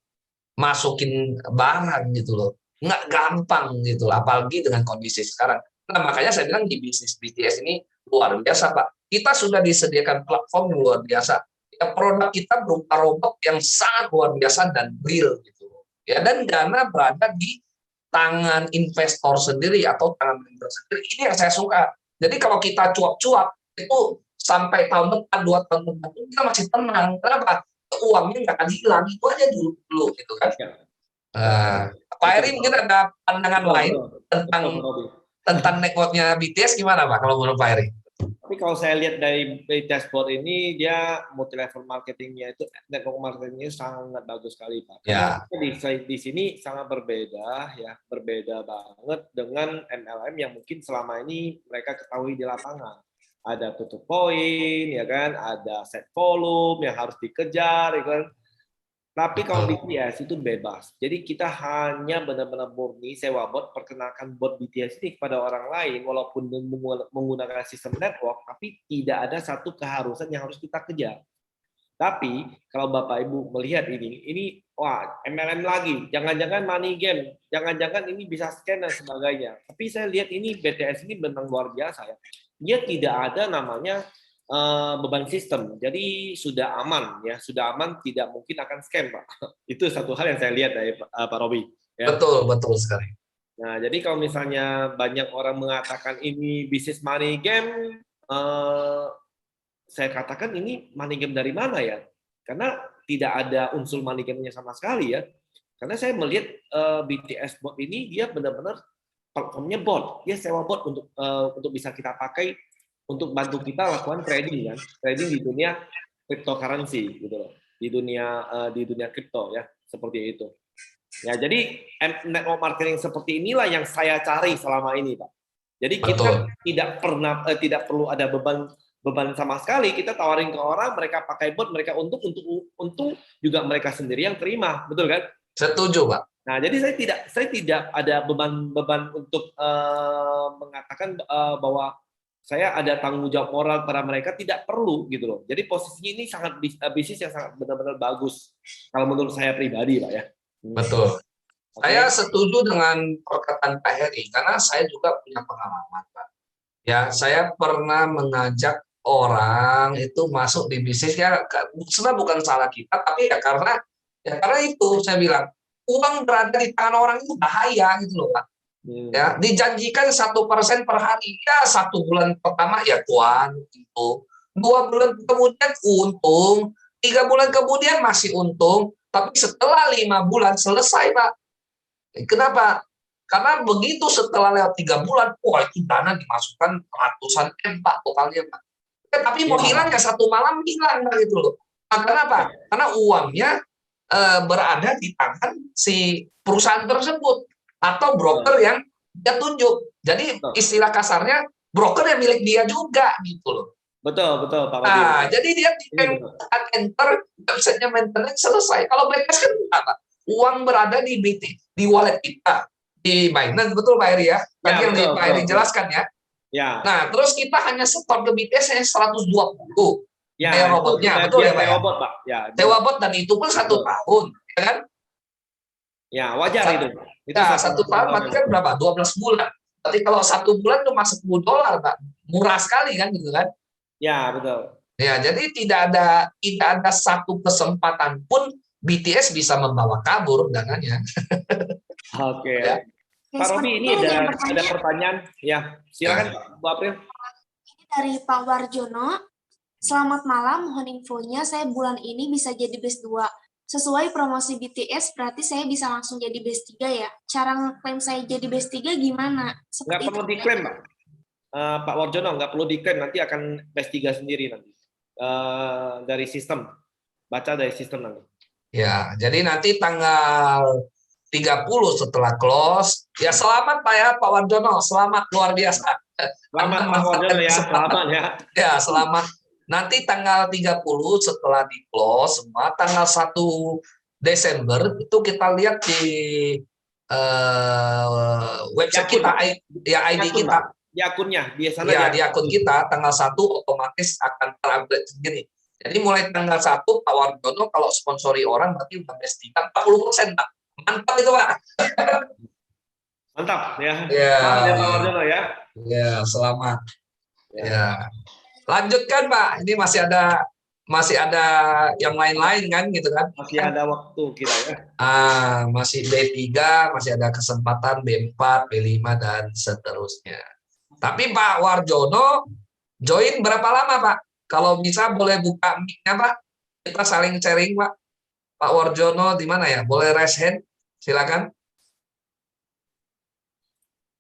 Masukin barang gitu loh. Nggak gampang gitu loh, apalagi dengan kondisi sekarang. Nah, makanya saya bilang di bisnis BTS ini luar biasa, Pak. Kita sudah disediakan platform yang luar biasa. Ya, produk kita berupa robot yang sangat luar biasa dan real gitu loh. Ya, dan dana berada di tangan investor sendiri atau tangan member sendiri. Ini yang saya suka. Jadi kalau kita cuap-cuap itu sampai tahun depan, 2 tahun depan kita masih tenang. Kenapa? Uangnya nggak akan hilang, itu aja dulu gitu kan. Pak Eri mungkin ada pandangan lain tentang networknya BTS gimana, Pak, kalau menurut Pak Eri? Tapi kalau saya lihat dari dashboard ini, dia multi level marketingnya itu, network marketingnya sangat bagus sekali, Pak. Ya. Di sini sangat berbeda, ya, berbeda banget dengan MLM yang mungkin selama ini mereka ketahui di lapangan. Ada tutup poin, ya kan, ada set volume yang harus dikejar, ya kan. Tapi kalau BTS itu bebas. Jadi kita hanya benar-benar murni sewa bot, perkenalkan bot BTS ini kepada orang lain, walaupun menggunakan sistem network, tapi tidak ada satu keharusan yang harus kita kejar. Tapi kalau Bapak Ibu melihat ini wah MLM lagi, jangan-jangan money game, jangan-jangan ini bisa scam dan sebagainya. Tapi saya lihat ini BTS ini benar luar biasa ya. Dia tidak ada namanya beban sistem, jadi sudah aman ya, sudah aman, tidak mungkin akan scam, Pak. Itu satu hal yang saya lihat dari Pak Robi. Ya. Betul sekali. Nah, jadi kalau misalnya banyak orang mengatakan ini bisnis money game, saya katakan ini money game dari mana ya? Karena tidak ada unsur money game-nya sama sekali ya. Karena saya melihat BTS bot ini dia benar-benar platformnya bot, dia sewa bot untuk bisa kita pakai untuk bantu kita lakukan trading kan, trading di dunia cryptocurrency gitu loh, di dunia kripto ya, seperti itu. Ya, jadi network marketing seperti inilah yang saya cari selama ini, Pak. Jadi kita tidak perlu ada beban sama sekali, kita tawarin ke orang, mereka pakai bot, mereka untung juga mereka sendiri yang terima, betul kan? Setuju, Pak. Nah, jadi saya tidak ada beban untuk mengatakan bahwa saya ada tanggung jawab moral pada mereka, tidak perlu gitu loh. Jadi posisi ini sangat bisnis yang sangat benar-benar bagus kalau menurut saya pribadi, Pak ya. Betul. Saya setuju dengan perkataan Pak Heri karena saya juga punya pengalaman, Pak. Ya, saya pernah mengajak orang itu masuk di bisnis ya, sebenarnya bukan salah kita, tapi ya karena itu saya bilang uang berada di tangan orang itu bahaya gitu loh, Pak. Ya, dijanjikan 1% per hari, ya 1 bulan pertama ya tuan itu, 2 bulan kemudian untung, 3 bulan kemudian masih untung, tapi setelah 5 bulan selesai, Pak. Kenapa? Karena begitu setelah lewat 3 bulan, wah itu dana dimasukkan ratusan M, Pak, totalnya, Pak. Tapi mau hilang ya 1 malam hilang, Pak, gitu loh. Nah, kenapa? Karena uangnya berada di tangan si perusahaan tersebut atau broker yang dia tunjuk. Jadi istilah kasarnya broker yang milik dia juga, gitu loh. Betul, Pak Robi. Nah, jadi dia enter, websitenya maintenance, selesai. Kalau blacklist kan apa? Uang berada di wallet kita, di Binance, betul Pak Heri ya? Tadi yang Pak Heri jelaskan ya. Ya. Nah, terus kita hanya setor ke BTS yang 120. Ya, kayak robotnya, betul ya Pak? Robot, Pak. Ya, sewa bot dan itu pun 1 tahun, ya kan? Ya, wajar itu. Nah, 1 tahun berarti kan berapa? 12 bulan. Tapi kalau 1 bulan cuma $10, Pak. Murah sekali kan gitu kan? Ya, betul. Ya, jadi tidak ada satu kesempatan pun BTS bisa membawa kabur dananya. Oke. Ya. Pak Robi, ini ada pertanyaan. Ya, silakan Bu April. Ini dari Pak Warjono. Selamat malam, mohon infonya saya bulan ini bisa jadi base 2. Sesuai promosi BTS, berarti saya bisa langsung jadi base 3 ya? Cara ngeklaim saya jadi base 3 gimana? Nggak perlu diklaim, Pak. Pak Warjono, nggak perlu diklaim, nanti akan base 3 sendiri nanti. Dari sistem. Baca dari sistem nanti. Ya, jadi nanti tanggal 30 setelah close. Ya selamat Pak ya, Pak Warjono. Selamat, luar biasa. Selamat Pak Warjono ya, selamat ya. Ya, selamat. Nanti tanggal 30 setelah di close semua, tanggal 1 Desember itu kita lihat di website kita, ya ID kita. Di akunnya, biasanya. Ya, di akun kita tanggal 1 otomatis akan terupdate sendiri. Jadi mulai tanggal 1 Pak Warjono kalau sponsori orang berarti udah base 3 40%, Pak. Mantap itu, Pak. Mantap ya. Ya. Selamat ya Pak Warjono ya. Ya, selamat. Ya. Lanjutkan Pak, ini masih ada yang lain-lain kan gitu kan? Masih ada waktu kita ya. Masih B3, masih ada kesempatan B4, B5 dan seterusnya. Tapi Pak Warjono join berapa lama Pak? Kalau bisa boleh buka mic-nya Pak, kita saling sharing Pak. Pak Warjono di mana ya? Boleh raise hand? Silakan.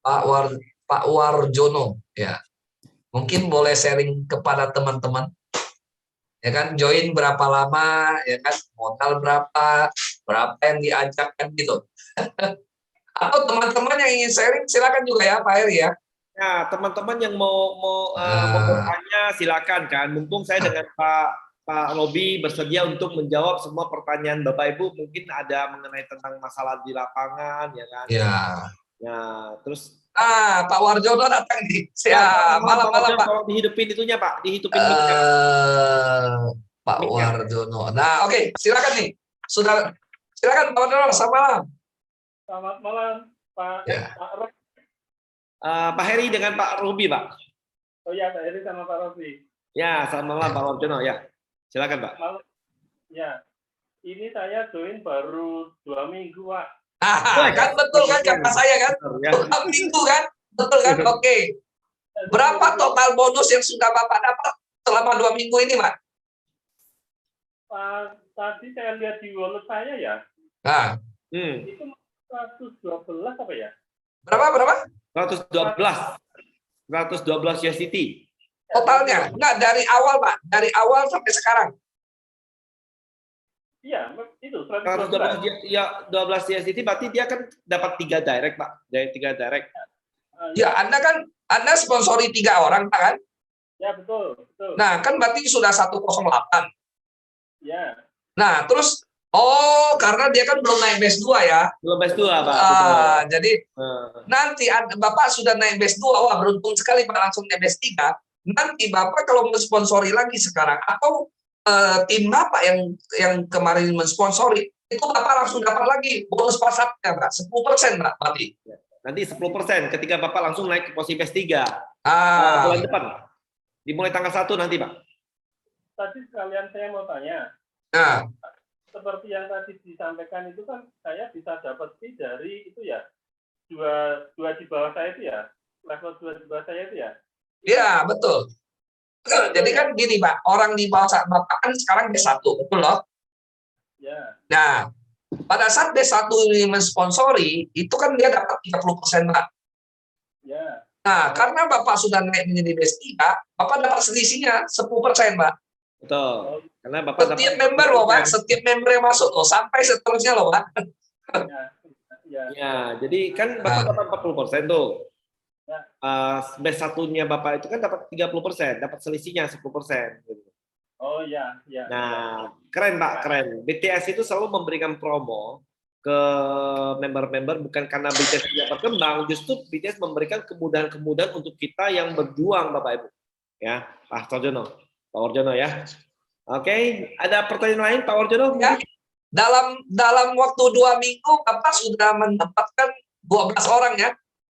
Pak Warjono ya. Mungkin boleh sharing kepada teman-teman, ya kan, join berapa lama, ya kan, modal berapa yang diajakkan gitu. Atau teman-teman yang ingin sharing, silakan juga ya Pak Heri ya. Ya, teman-teman yang mau bertanya silakan kan. Mumpung saya dengan Pak Robi bersedia untuk menjawab semua pertanyaan Bapak Ibu, mungkin ada mengenai tentang masalah di lapangan, ya kan. Ya. Ya, terus. Pak Warjono datang nih. Malam-malam Pak. Kalau dihidupin itunya Pak, dihidupin Pak Warjono. Nah, oke, silakan nih. Silakan Pak Warjono, selamat malam. Selamat malam Pak. Ya. Pak Heri dengan Pak Robi Pak. Oh ya, Pak Heri sama Pak Robi. Ya, selamat malam Pak Warjono ya. Silakan Pak. Ya, ini saya join baru 2 minggu Pak. Kan betul kan kata saya kan? 2 minggu kan? Betul kan? Oke. Berapa total bonus yang sudah Bapak dapat selama 2 minggu ini, Pak? Tadi saya lihat di wallet saya ya. Itu 112 apa ya? Berapa? 112 USDT. Totalnya? Enggak, dari awal, Pak. Dari awal sampai sekarang. Iya, itu 112 ya 12 USDT berarti dia kan dapat 3 direct, Pak. Dari 3 direct. Ya, Anda sponsori 3 orang, Pak kan? Ya, betul. Nah, kan berarti sudah 108. Ya. Nah, terus karena dia kan belum naik base 2 ya. Belum base 2, Pak. Jadi nanti Bapak sudah naik base 2, wah beruntung sekali Pak langsung naik base 3. Nanti Bapak kalau mensponsori lagi sekarang atau tim Bapak yang kemarin mensponsori, itu Bapak langsung dapat lagi bonus pasarnya, Pak. 10%, Pak, berarti. Nanti 10% ketika Bapak langsung naik ke posisi base 3. Bulan depan. Dimulai tanggal 1 nanti, Pak. Tadi sekalian saya mau tanya. Nah, seperti yang tadi disampaikan itu kan saya bisa dapat fee dari itu ya, dua di bawah saya itu ya, level 2 di bawah saya itu ya. iya, betul. Jadi kan gini, Pak, orang di bawah Bapak kan sekarang B1, betul loh? Ya. Nah, pada saat B1 ini mensponsori, itu kan dia dapat 30%, Pak. Ya. Nah, karena Bapak sudah naik menjadi B3, Bapak dapat selisihnya 10%, Pak. Betul. Karena Bapak Setiap member loh, Pak. Setiap member yang masuk loh, sampai seterusnya loh, Pak. Ya, jadi kan Bapak dapat 40% tuh. Base satunya Bapak itu kan dapat 30%, dapat selisihnya 10%. Gitu. Oh ya, ya. Nah, keren Pak, keren. BTS itu selalu memberikan promo ke member-member bukan karena BTS tidak berkembang, justru BTS memberikan kemudahan-kemudahan untuk kita yang berjuang, Bapak Ibu. Ya, Pak Warjono, ya. Oke, ada pertanyaan lain, Pak Warjono? Ya. Dalam waktu 2 minggu, Bapak sudah mendapatkan 12 orang ya.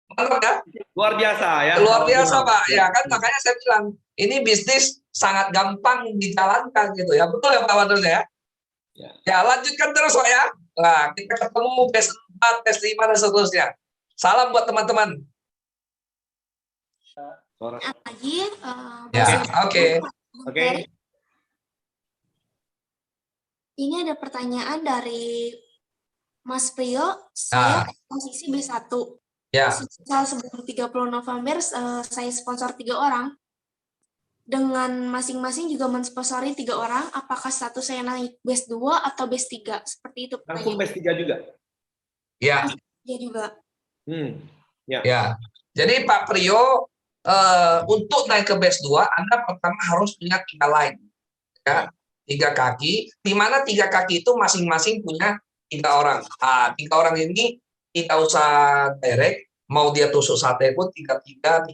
Benar ya? Luar biasa ya. Luar biasa, Pak. Ya kan, makanya saya bilang ini bisnis sangat gampang dijalankan gitu ya. Betul ya Pak Wardono ya? Ya, lanjutkan terus Pak ya. Nah, kita ketemu tes 4, tes 5 dan seterusnya. Salam buat teman-teman. Lagi. Ya, oke. Ini ada pertanyaan dari Mas Priyo. Saya posisi B1. Ya. Sebelum 30 November saya sponsor 3 orang. Dengan masing-masing juga mensponsori 3 orang. Apakah status saya naik base 2 atau base 3? Seperti itu. Langsung base 3 juga? Ya. Ya juga. Ya. Jadi Pak Priyo, untuk naik ke base 2, Anda pertama harus punya 3 line. Ya. 3 kaki, di mana 3 kaki itu masing-masing punya 3 orang. 3 orang ini tidak usah direct, mau dia tusuk sate pun 3-3,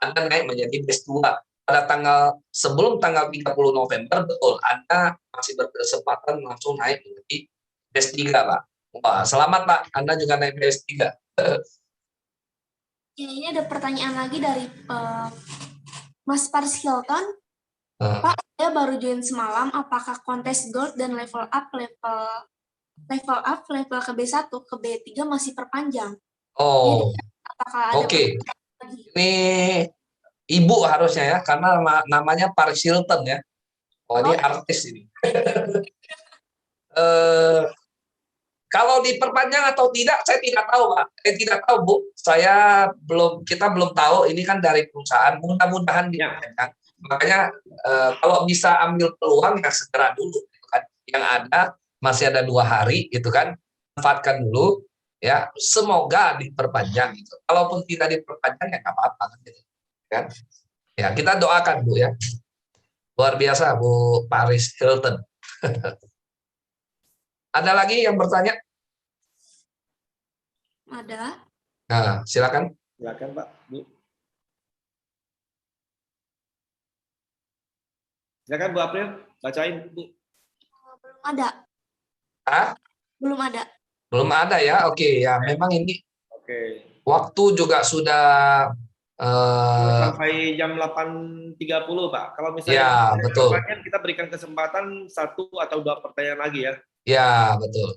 Anda naik menjadi base 2. Pada sebelum tanggal 30 November, betul, Anda masih berkesempatan langsung naik menjadi base 3, Pak. Wah, selamat Pak, Anda juga naik base 3. Ya, ini ada pertanyaan lagi dari Mas Paris Hilton. Pak, saya baru join semalam, apakah kontes gold dan level up ke B1 ke B3 masih perpanjang? Oh, oke. Ini Ibu harusnya ya, karena namanya Paris Hilton ya. Oh, ini artis ini. Kalau diperpanjang atau tidak, saya tidak tahu, Pak. Tidak tahu, Bu. Kita belum tahu. Ini kan dari perusahaan. Mudah-mudahan diperpanjang. Makanya kalau bisa ambil peluang ya segera dulu. Gitu kan. Yang ada masih ada 2 hari, gitu kan. Manfaatkan dulu. Ya, semoga diperpanjang. Gitu. Kalaupun tidak diperpanjang ya nggak apa-apa. Gitu. Kan? Ya, kita doakan Bu ya. Luar biasa Bu Paris Hilton. Ada lagi yang bertanya? Ada. Nah, silakan. Silakan Pak, Bu. Silakan Bu April, bacain Bu. Belum ada. Belum ada. Belum ada ya. Oke, ya memang ini. Waktu juga sudah sampai jam 8.30 Pak. Kalau misalnya betul. Kita berikan kesempatan 1 atau 2 pertanyaan lagi ya. Ya, betul.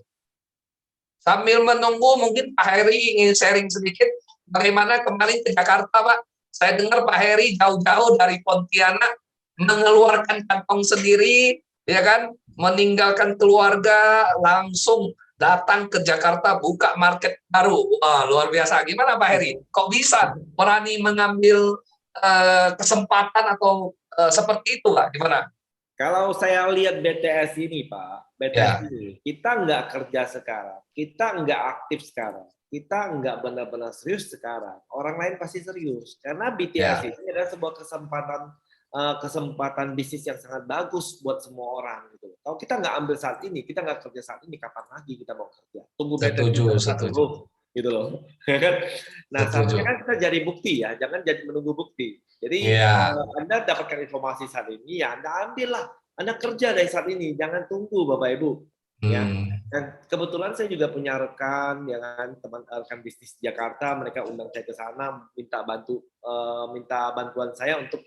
Sambil menunggu mungkin Pak Heri ingin sharing sedikit bagaimana kemarin ke Jakarta, Pak. Saya dengar Pak Heri jauh-jauh dari Pontianak mengeluarkan kantong sendiri, ya kan, meninggalkan keluarga langsung datang ke Jakarta buka market baru. Wah, luar biasa. Gimana Pak Heri? Kok bisa berani mengambil kesempatan atau seperti itu, Pak? Gimana? Kalau saya lihat BTS ini, Pak, ini, kita nggak kerja sekarang, kita nggak aktif sekarang, kita nggak benar-benar serius sekarang. Orang lain pasti serius, karena BTS ini adalah sebuah kesempatan bisnis yang sangat bagus buat semua orang. Gitu. Kalau kita nggak ambil saat ini, kita nggak kerja saat ini, kapan lagi kita mau kerja? Tunggu BTS dulu, gitu loh. Nah, seharusnya kan kita jadi bukti ya, jangan jadi menunggu bukti. Jadi Anda dapatkan informasi saat ini, ya Anda ambillah, Anda kerja dari saat ini, jangan tunggu Bapak Ibu. Ya. Dan kebetulan saya juga punya rekan, ya kan, rekan bisnis di Jakarta, mereka undang saya ke sana, minta bantuan saya untuk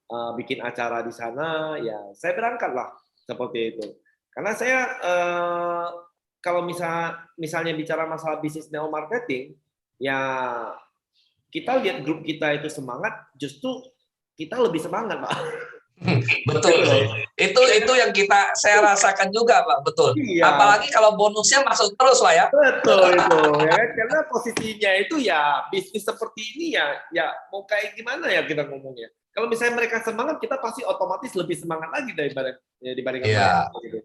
bikin acara di sana, ya saya berangkat lah seperti itu. Karena saya kalau misalnya bicara masalah bisnis neo marketing, ya kita lihat grup kita itu semangat, justru kita lebih semangat, Pak. Betul sih. Itu yang saya rasakan juga, Pak. Betul. Iya. Apalagi kalau bonusnya masuk terus, Pak ya. Betul itu, ya kan? Karena posisinya itu ya bisnis seperti ini ya mau kayak gimana ya kita ngomongnya. Kalau misalnya mereka semangat, kita pasti otomatis lebih semangat lagi dibandingkan Iya. mereka. Gitu.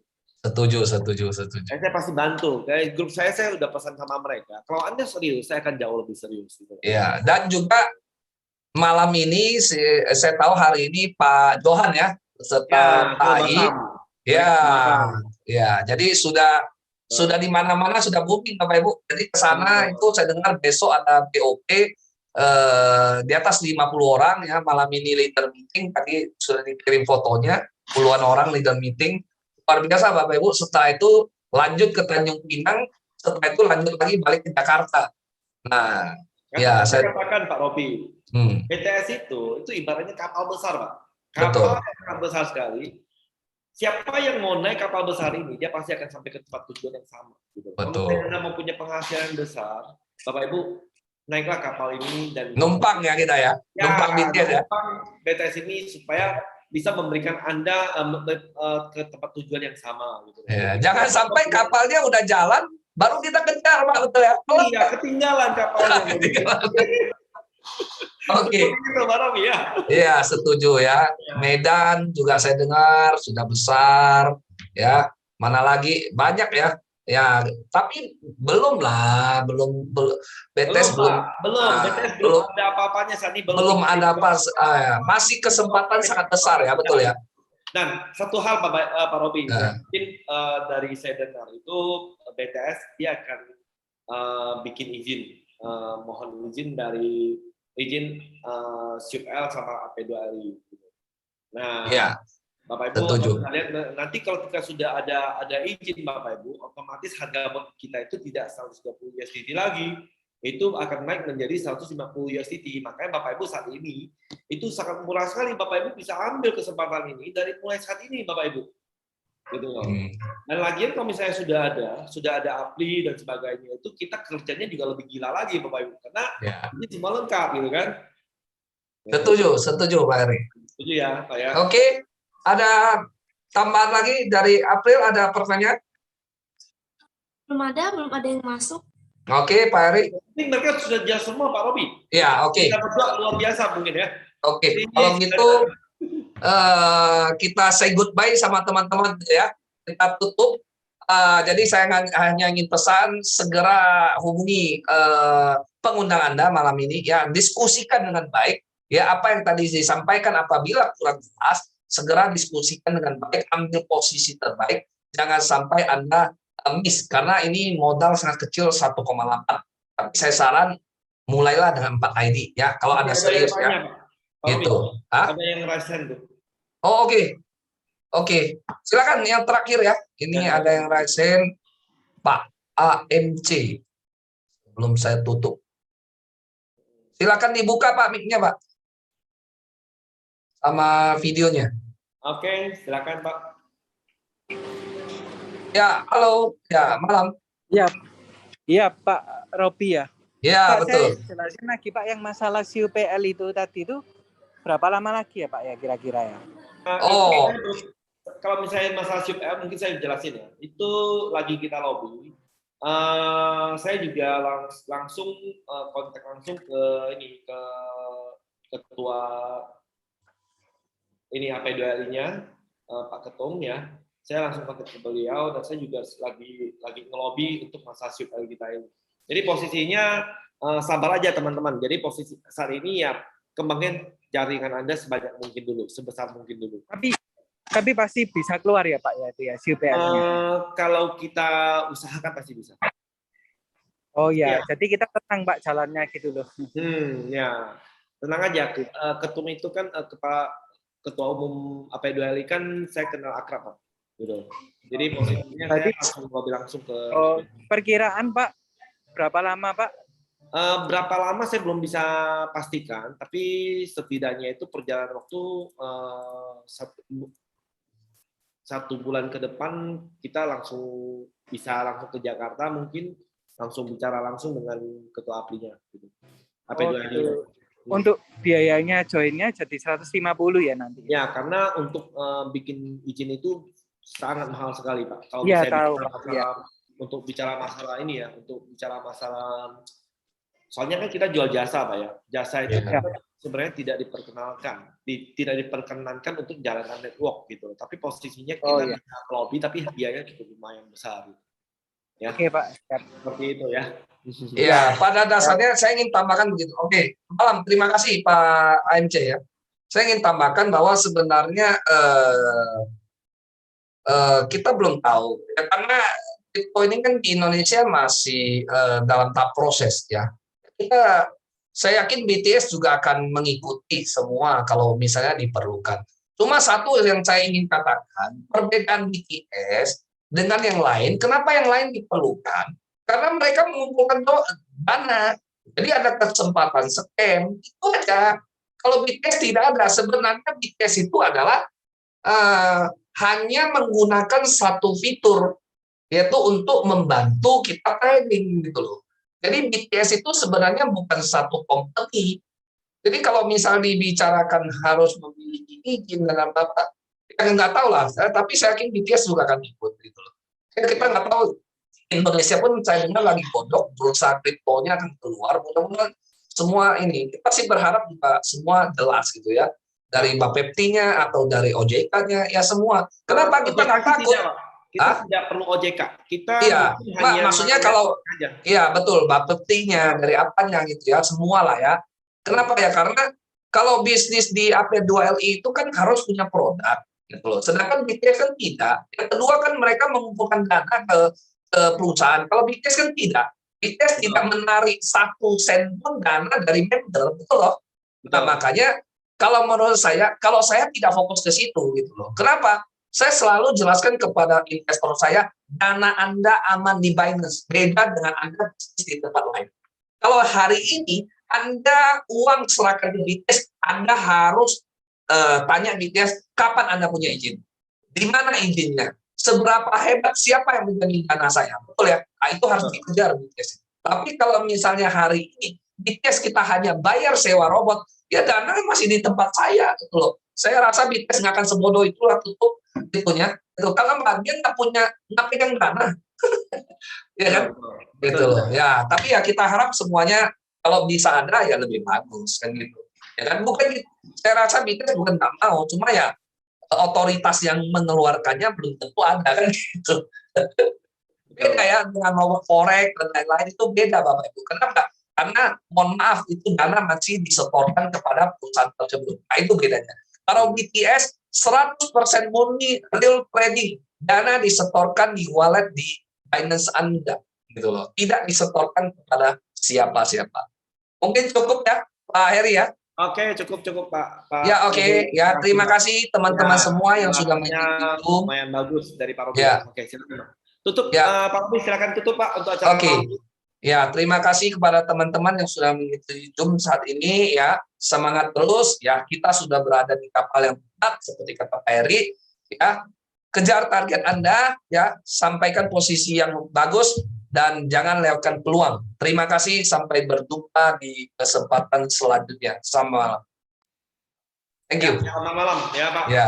Setuju. Saya pasti bantu. Kayak grup saya udah pesan sama mereka. Kalau Anda serius, saya akan jauh lebih serius. Gitu. Iya. Dan juga malam ini saya tahu hari ini Pak Johan ya serta Pak Ai. Ya. Jadi sudah di mana-mana sudah booking Bapak Ibu. Jadi ke sana itu saya dengar besok ada BOP di atas 50 orang ya, malam ini leader meeting, tadi sudah dikirim fotonya, puluhan orang leader meeting. Luar biasa Bapak Ibu. Setelah itu lanjut ke Tanjung Pinang, setelah itu lanjut lagi balik ke Jakarta. Nah, ya saya katakan Pak Robi, BTS itu ibaratnya kapal besar, Pak. Kapal yang besar sekali. Siapa yang mau naik kapal besar ini, dia pasti akan sampai ke tempat tujuan yang sama. Gitu. Kalau Anda mau punya penghasilan besar, Bapak Ibu, naiklah kapal ini dan numpang ya kita ya, numpang BTS ya. BTS ini supaya bisa memberikan Anda ke tempat tujuan yang sama. Gitu. Ya, jangan sampai kapalnya udah jalan, baru kita kejar, Pak, betul ya? Iya, ketinggalan kapalnya. Oke. Iya, setuju ya. Medan juga saya dengar sudah besar, ya. Mana lagi banyak ya. Ya, tapi belum BTS belum ada apa-apanya saat ini, belum ada apa, masih kesempatan sangat besar ya, betul ya. Dan satu hal Pak Robi, mungkin dari saya dengar itu BTS dia akan bikin izin, mohon izin dari SUPL sama AP2RI. Nah, ya. Bapak Ibu, lihat nanti kalau kita sudah ada izin Bapak Ibu, otomatis harga kita itu tidak 120 USDT lagi, itu akan naik menjadi 150 USDT. Makanya Bapak Ibu saat ini itu sangat murah sekali. Bapak Ibu bisa ambil kesempatan ini dari mulai saat ini Bapak Ibu. Gitu loh. Dan lagian kalau misalnya sudah ada apli dan sebagainya, itu kita kerjanya juga lebih gila lagi Bapak Ibu, karena ini semua lengkap gitu kan. Setuju Pak Heri. Setuju ya Pak ya. Oke. Ada tambahan lagi dari April, ada pertanyaan? Belum ada yang masuk. Oke, Pak Heri. Ini mereka sudah jelas semua Pak Robi. Ya, oke. Kita berdua luar biasa mungkin ya. Oke, kalau gitu kita say goodbye sama teman-teman ya. Kita tutup. Jadi saya hanya ingin pesan segera hubungi pengundang Anda malam ini ya, diskusikan dengan baik ya, apa yang tadi disampaikan apabila kurang jelas segera diskusikan dengan baik, ambil posisi terbaik, jangan sampai Anda miss karena ini modal sangat kecil 1,8. Tapi saya saran mulailah dengan 4 ID ya kalau Anda serius ya. Gitu. Ada yang raise tuh. Oh, Oke. Silakan yang terakhir ya. Ini ada yang raise hand, Pak AMC. Belum saya tutup. Silakan dibuka Pak mic-nya, Pak. Sama videonya. Oke, silakan Pak. Ya, halo. Ya, malam. Iya Pak Robi ya. Ya, Pak, betul. Saya jelasin lagi Pak yang masalah SUPL itu tadi itu berapa lama lagi ya Pak ya kira-kira ya? Kalau misalnya masalah SUPL mungkin saya jelasin ya. Itu lagi kita lobby. Saya juga langsung kontak langsung ke ketua ini AP2RI-nya, Pak Ketum ya. Saya langsung kontak ke beliau dan saya juga lagi ngelobi untuk masalah SUPL kita ini. Jadi posisinya sabar aja teman-teman. Jadi posisi saat ini ya kembangin jaringan Anda sebanyak mungkin dulu, sebesar mungkin dulu. Tapi pasti bisa keluar ya Pak ya itu ya SUPL-nya. Kalau kita usahakan pasti bisa. Oh ya, jadi kita tenang Pak jalannya gitu loh. Ya. Tenang aja. Ketum itu kan Ketua Umum AP2RI kan saya kenal akrab Pak. gitu. Jadi posisinya saya langsung lobby langsung ke. Oh, perkiraan Pak, berapa lama Pak? Berapa lama saya belum bisa pastikan, tapi setidaknya itu perjalanan waktu satu bulan ke depan kita bisa langsung ke Jakarta, mungkin langsung bicara langsung dengan ketua APRI-nya. Gitu. Gitu. Untuk biayanya joinnya jadi 150 ya nanti? Ya, karena untuk bikin izin itu sangat mahal sekali, Pak. Kalau ya, saya tahu, bicara masalah, untuk bicara masalah ini ya, untuk bicara masalah, soalnya kan kita jual jasa, Pak ya. Jasa itu sebenarnya tidak diperkenankan untuk jalankan network gitu. Tapi posisinya kita bisa lobby, tapi biayanya cukup lumayan besar. Ya. Oke, Pak. Seperti itu ya. Ya, pada dasarnya saya ingin tambahkan begitu. Oke, malam. Terima kasih Pak AMC ya. Saya ingin tambahkan bahwa sebenarnya kita belum tahu ya, karena Bitcoin ini kan di Indonesia masih dalam tahap proses ya. Saya yakin BTS juga akan mengikuti semua kalau misalnya diperlukan. Cuma satu yang saya ingin katakan, perbedaan BTS dengan yang lain, kenapa yang lain diperlukan? Karena mereka mengumpulkan dana. Jadi ada kesempatan scam, itu aja. Kalau BTS tidak ada, sebenarnya BTS itu adalah hanya menggunakan satu fitur, yaitu untuk membantu kita trading gitu loh. Jadi BTS itu sebenarnya bukan satu company. Jadi kalau misalnya dibicarakan harus memiliki izin dan apa-apa, kita nggak tahu lah. Tapi saya yakin BTS juga akan ikut gitu loh. Kita nggak tahu. Indonesia pun saya dengar lagi bodok, bursa kriptonya akan keluar. Mudah-mudahan semua ini kita sih berharap juga semua jelas gitu ya. Dari Bapepti-nya atau dari OJK-nya ya semua. Kenapa kita nggak takut? Kita tidak perlu OJK. Kita hanya maksudnya kalau iya betul Bapepti-nya dari apanya gitu ya, semua lah ya. Kenapa ya? Karena kalau bisnis di AP2LI itu kan harus punya produk gitu loh. Sedangkan BTS kan tidak. Yang kedua kan mereka mengumpulkan dana ke perusahaan. Kalau BTS kan tidak. BTS tidak menarik 1 sen pun dana dari member, betul loh. Nah, makanya kalau menurut saya, kalau saya tidak fokus ke situ gitu loh. Kenapa? Saya selalu jelaskan kepada investor saya, dana Anda aman di Binance, beda dengan Anda di tempat lain. Kalau hari ini Anda uang serahkan ke BTS, Anda harus tanya BTS, kapan Anda punya izin? Di mana izinnya? Seberapa hebat, siapa yang menjamin dana saya? Betul ya? Nah, itu harus dikejar BTS. Tapi kalau misalnya hari ini BTS kita hanya bayar sewa robot, ya dana masih di tempat saya gitu loh. Saya rasa BTS nggak akan sebodoh itulah tutup itunya. Itu kalau dia nggak pegang dana, ya kan? Gitu loh. Ya, tapi ya kita harap semuanya kalau bisa ada ya lebih bagus kan gitu. Ya kan bukan, saya rasa BTS bukan nggak mau, cuma ya otoritas yang mengeluarkannya belum tentu ada kan gitu. Beda ya dengan nomor forex dan lain-lain itu beda Bapak Ibu. Kenapa? Karena mohon maaf itu dana masih disetorkan kepada perusahaan tersebut. Nah, itu bedanya. Kalau BTS 100% murni real trading, dana disetorkan di wallet di Binance Anda gitu loh. Tidak disetorkan kepada siapa-siapa. Mungkin cukup ya Pak Heri ya. Oke, cukup Pak. Ya oke. Ya terima kasih teman-teman semua yang sudah mengikuti. Lumayan bagus dari Pak Robi. Ya. Oke, silakan. Tutup Pak Robi, silakan tutup Pak untuk acara. Oke. Ya, terima kasih kepada teman-teman yang sudah mengikuti Zoom saat ini ya. Semangat terus ya. Kita sudah berada di kapal yang tepat seperti kata Pak Heri ya. Kejar target Anda ya, sampaikan posisi yang bagus dan jangan lewatkan peluang. Terima kasih, sampai berjumpa di kesempatan selanjutnya. Selamat malam. Thank you. Selamat malam ya Pak. Ya.